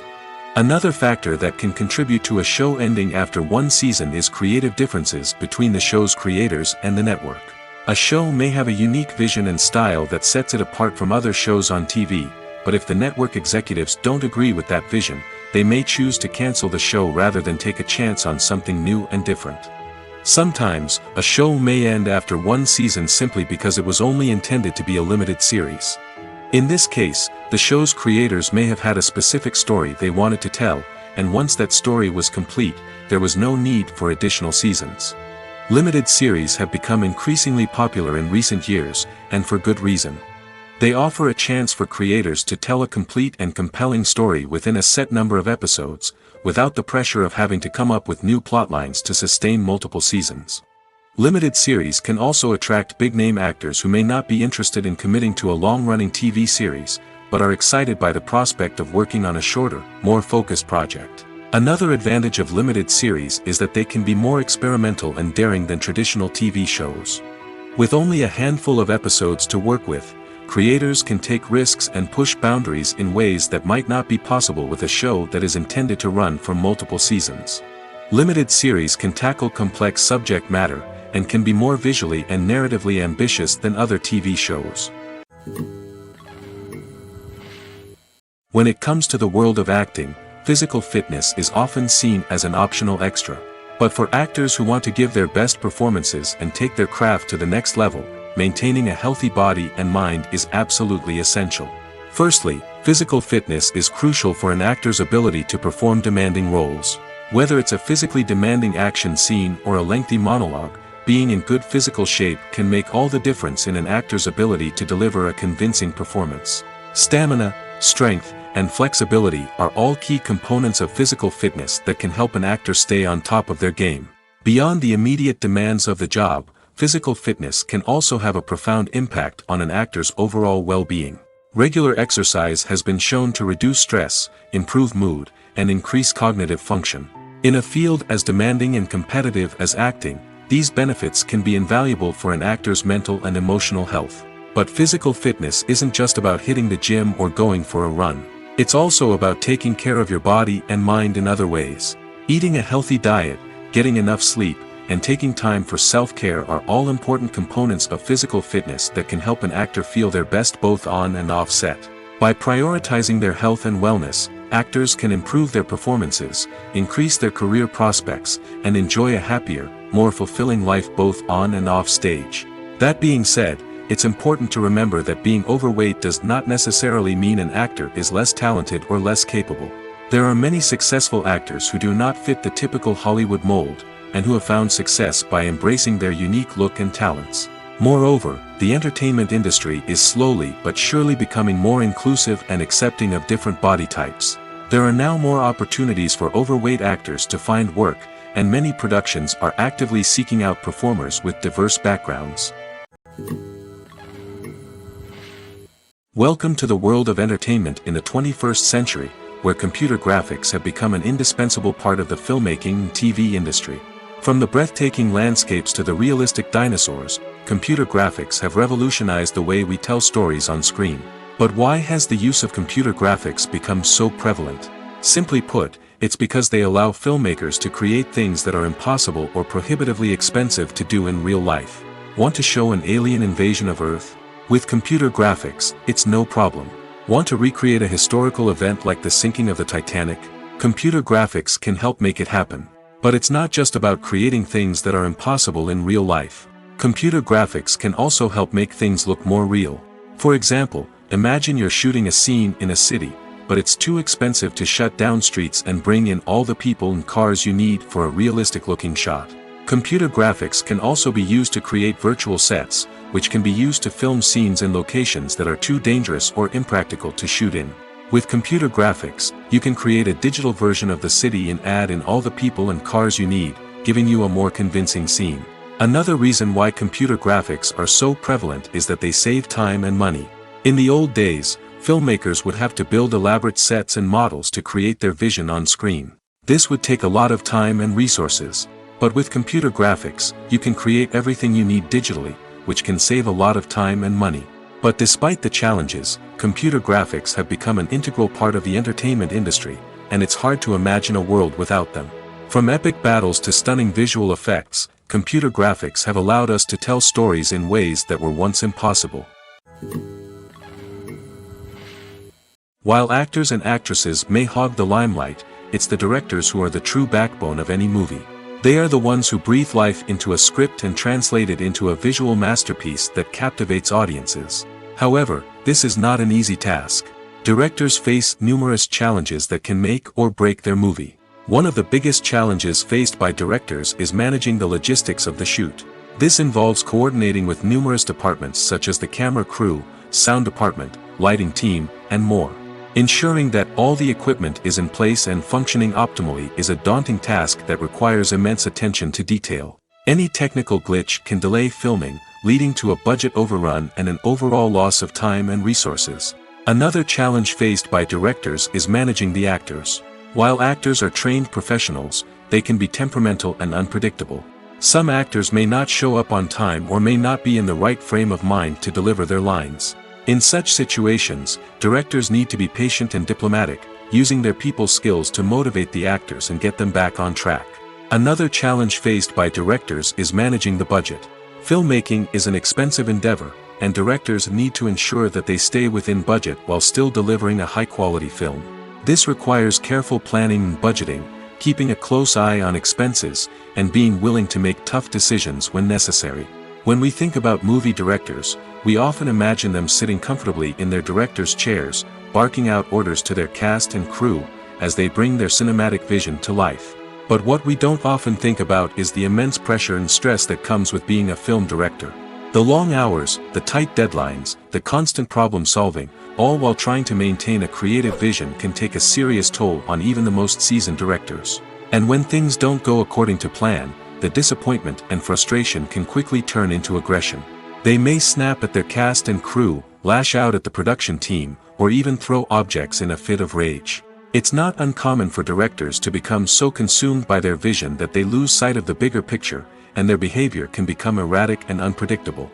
Another factor that can contribute to a show ending after one season is creative differences between the show's creators and the network. A show may have a unique vision and style that sets it apart from other shows on TV, but if the network executives don't agree with that vision, they may choose to cancel the show rather than take a chance on something new and different. Sometimes, a show may end after one season simply because it was only intended to be a limited series. In this case, the show's creators may have had a specific story they wanted to tell, and once that story was complete, there was no need for additional seasons. Limited series have become increasingly popular in recent years, and for good reason. They offer a chance for creators to tell a complete and compelling story within a set number of episodes, without the pressure of having to come up with new plotlines to sustain multiple seasons. Limited series can also attract big-name actors who may not be interested in committing to a long-running TV series, but are excited by the prospect of working on a shorter, more focused project. Another advantage of limited series is that they can be more experimental and daring than traditional TV shows. With only a handful of episodes to work with, creators can take risks and push boundaries in ways that might not be possible with a show that is intended to run for multiple seasons. Limited series can tackle complex subject matter, and can be more visually and narratively ambitious than other TV shows. When it comes to the world of acting, physical fitness is often seen as an optional extra. But for actors who want to give their best performances and take their craft to the next level, maintaining a healthy body and mind is absolutely essential. Firstly, physical fitness is crucial for an actor's ability to perform demanding roles. Whether it's a physically demanding action scene or a lengthy monologue, being in good physical shape can make all the difference in an actor's ability to deliver a convincing performance. Stamina, strength, and flexibility are all key components of physical fitness that can help an actor stay on top of their game. Beyond the immediate demands of the job, physical fitness can also have a profound impact on an actor's overall well-being. Regular exercise has been shown to reduce stress, improve mood, and increase cognitive function. In a field as demanding and competitive as acting, these benefits can be invaluable for an actor's mental and emotional health. But physical fitness isn't just about hitting the gym or going for a run. It's also about taking care of your body and mind in other ways. Eating a healthy diet, getting enough sleep, and taking time for self-care are all important components of physical fitness that can help an actor feel their best both on and off set. By prioritizing their health and wellness, actors can improve their performances, increase their career prospects, and enjoy a happier, more fulfilling life both on and off stage. That being said, it's important to remember that being overweight does not necessarily mean an actor is less talented or less capable. There are many successful actors who do not fit the typical Hollywood mold, and who have found success by embracing their unique look and talents. Moreover, the entertainment industry is slowly but surely becoming more inclusive and accepting of different body types. There are now more opportunities for overweight actors to find work, and many productions are actively seeking out performers with diverse backgrounds. Welcome to the world of entertainment in the 21st century, where computer graphics have become an indispensable part of the filmmaking and TV industry. From the breathtaking landscapes to the realistic dinosaurs, computer graphics have revolutionized the way we tell stories on screen. But why has the use of computer graphics become so prevalent? Simply put, it's because they allow filmmakers to create things that are impossible or prohibitively expensive to do in real life. Want to show an alien invasion of Earth? With computer graphics, it's no problem. Want to recreate a historical event like the sinking of the Titanic? Computer graphics can help make it happen. But it's not just about creating things that are impossible in real life. Computer graphics can also help make things look more real. For example, imagine you're shooting a scene in a city, but it's too expensive to shut down streets and bring in all the people and cars you need for a realistic-looking shot. Computer graphics can also be used to create virtual sets, which can be used to film scenes in locations that are too dangerous or impractical to shoot in. With computer graphics, you can create a digital version of the city and add in all the people and cars you need, giving you a more convincing scene. Another reason why computer graphics are so prevalent is that they save time and money. In the old days, filmmakers would have to build elaborate sets and models to create their vision on screen. This would take a lot of time and resources. But with computer graphics, you can create everything you need digitally, which can save a lot of time and money. But despite the challenges, computer graphics have become an integral part of the entertainment industry, and it's hard to imagine a world without them. From epic battles to stunning visual effects, computer graphics have allowed us to tell stories in ways that were once impossible. While actors and actresses may hog the limelight, it's the directors who are the true backbone of any movie. They are the ones who breathe life into a script and translate it into a visual masterpiece that captivates audiences. However, this is not an easy task. Directors face numerous challenges that can make or break their movie. One of the biggest challenges faced by directors is managing the logistics of the shoot. This involves coordinating with numerous departments such as the camera crew, sound department, lighting team, and more. Ensuring that all the equipment is in place and functioning optimally is a daunting task that requires immense attention to detail. Any technical glitch can delay filming, leading to a budget overrun and an overall loss of time and resources. Another challenge faced by directors is managing the actors. While actors are trained professionals, they can be temperamental and unpredictable. Some actors may not show up on time or may not be in the right frame of mind to deliver their lines. In such situations, directors need to be patient and diplomatic, using their people skills to motivate the actors and get them back on track. Another challenge faced by directors is managing the budget. Filmmaking is an expensive endeavor, and directors need to ensure that they stay within budget while still delivering a high-quality film. This requires careful planning and budgeting, keeping a close eye on expenses, and being willing to make tough decisions when necessary. When we think about movie directors, we often imagine them sitting comfortably in their director's chairs, barking out orders to their cast and crew, as they bring their cinematic vision to life. But what we don't often think about is the immense pressure and stress that comes with being a film director. The long hours, the tight deadlines, the constant problem solving, all while trying to maintain a creative vision can take a serious toll on even the most seasoned directors. And when things don't go according to plan, the disappointment and frustration can quickly turn into aggression. They may snap at their cast and crew, lash out at the production team, or even throw objects in a fit of rage. It's not uncommon for directors to become so consumed by their vision that they lose sight of the bigger picture, and their behavior can become erratic and unpredictable.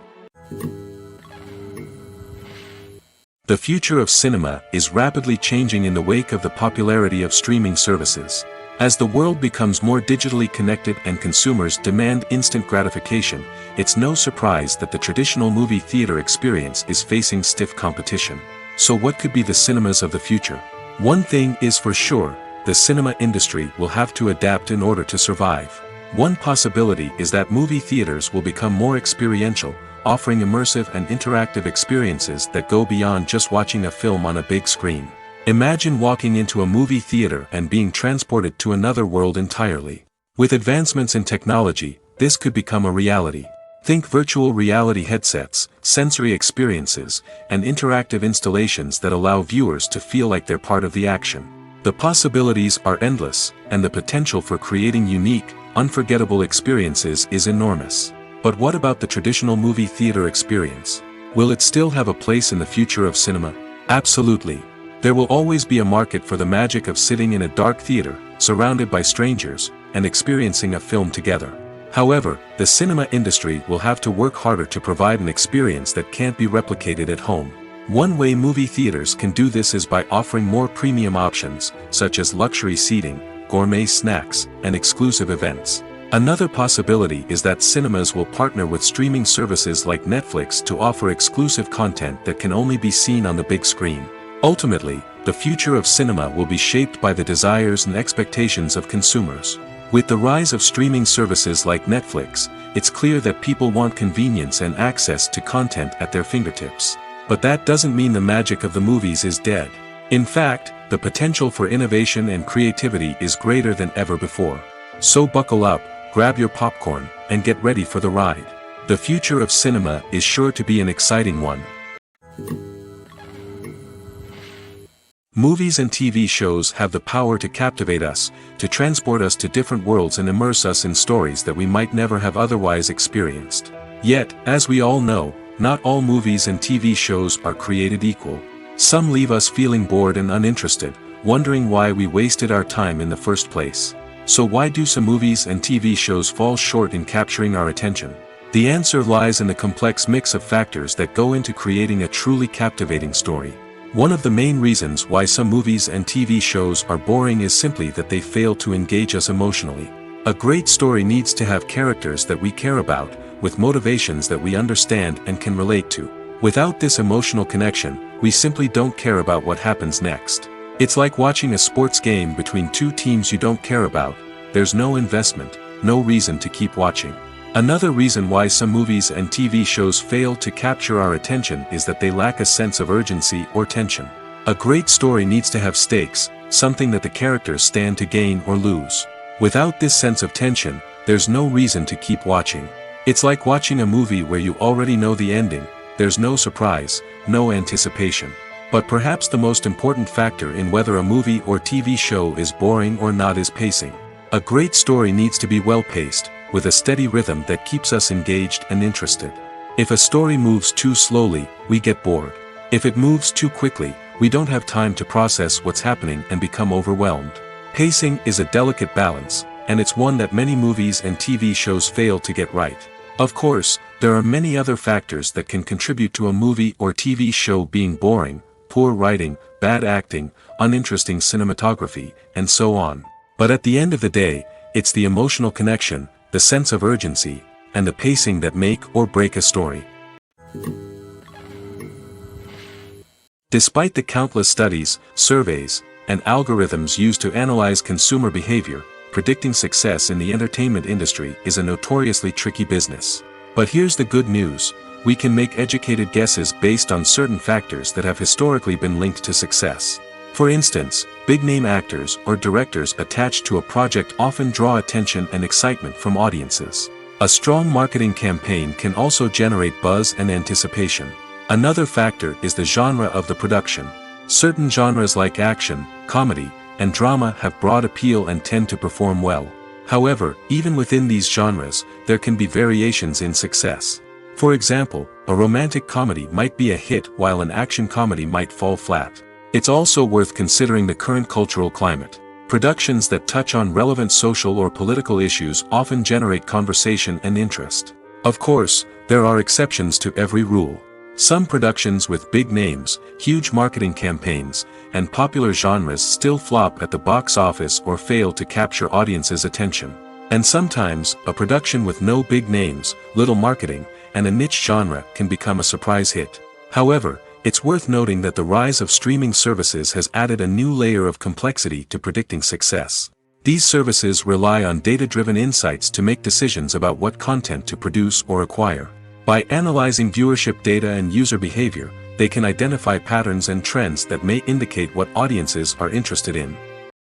The future of cinema is rapidly changing in the wake of the popularity of streaming services. As the world becomes more digitally connected and consumers demand instant gratification, it's no surprise that the traditional movie theater experience is facing stiff competition. So what could be the cinemas of the future? One thing is for sure, the cinema industry will have to adapt in order to survive. One possibility is that movie theaters will become more experiential, offering immersive and interactive experiences that go beyond just watching a film on a big screen. Imagine walking into a movie theater and being transported to another world entirely. With advancements in technology, this could become a reality. Think virtual reality headsets, sensory experiences, and interactive installations that allow viewers to feel like they're part of the action. The possibilities are endless, and the potential for creating unique, unforgettable experiences is enormous. But what about the traditional movie theater experience? Will it still have a place in the future of cinema? Absolutely. There will always be a market for the magic of sitting in a dark theater, surrounded by strangers, and experiencing a film together. However, the cinema industry will have to work harder to provide an experience that can't be replicated at home. One way movie theaters can do this is by offering more premium options, such as luxury seating, gourmet snacks, and exclusive events. Another possibility is that cinemas will partner with streaming services like Netflix to offer exclusive content that can only be seen on the big screen. Ultimately, the future of cinema will be shaped by the desires and expectations of consumers. With the rise of streaming services like Netflix, it's clear that people want convenience and access to content at their fingertips. But that doesn't mean the magic of the movies is dead. In fact, the potential for innovation and creativity is greater than ever before. So buckle up, grab your popcorn, and get ready for the ride. The future of cinema is sure to be an exciting one. Movies and TV shows have the power to captivate us, to transport us to different worlds and immerse us in stories that we might never have otherwise experienced. Yet, as we all know, not all movies and TV shows are created equal. Some leave us feeling bored and uninterested, wondering why we wasted our time in the first place. So why do some movies and TV shows fall short in capturing our attention? The answer lies in the complex mix of factors that go into creating a truly captivating story. One of the main reasons why some movies and TV shows are boring is simply that they fail to engage us emotionally. A great story needs to have characters that we care about, with motivations that we understand and can relate to. Without this emotional connection, we simply don't care about what happens next. It's like watching a sports game between two teams you don't care about. There's no investment, no reason to keep watching. Another reason why some movies and TV shows fail to capture our attention is that they lack a sense of urgency or tension. A great story needs to have stakes, something that the characters stand to gain or lose. Without this sense of tension, there's no reason to keep watching. It's like watching a movie where you already know the ending. There's no surprise, no anticipation. But perhaps the most important factor in whether a movie or TV show is boring or not is pacing. A great story needs to be well-paced, with a steady rhythm that keeps us engaged and interested. If a story moves too slowly, we get bored. If it moves too quickly, we don't have time to process what's happening and become overwhelmed. Pacing is a delicate balance, and it's one that many movies and TV shows fail to get right. Of course, there are many other factors that can contribute to a movie or TV show being boring: poor writing, bad acting, uninteresting cinematography, and so on. But at the end of the day, it's the emotional connection, the sense of urgency, and the pacing that make or break a story. Despite the countless studies, surveys, and algorithms used to analyze consumer behavior, predicting success in the entertainment industry is a notoriously tricky business. But here's the good news: we can make educated guesses based on certain factors that have historically been linked to success. For instance, big-name actors or directors attached to a project often draw attention and excitement from audiences. A strong marketing campaign can also generate buzz and anticipation. Another factor is the genre of the production. Certain genres like action, comedy, and drama have broad appeal and tend to perform well. However, even within these genres, there can be variations in success. For example, a romantic comedy might be a hit while an action comedy might fall flat. It's also worth considering the current cultural climate. Productions that touch on relevant social or political issues often generate conversation and interest. Of course, there are exceptions to every rule. Some productions with big names, huge marketing campaigns, and popular genres still flop at the box office or fail to capture audiences' attention. And sometimes, a production with no big names, little marketing, and a niche genre can become a surprise hit. However, it's worth noting that the rise of streaming services has added a new layer of complexity to predicting success. These services rely on data-driven insights to make decisions about what content to produce or acquire. By analyzing viewership data and user behavior, they can identify patterns and trends that may indicate what audiences are interested in.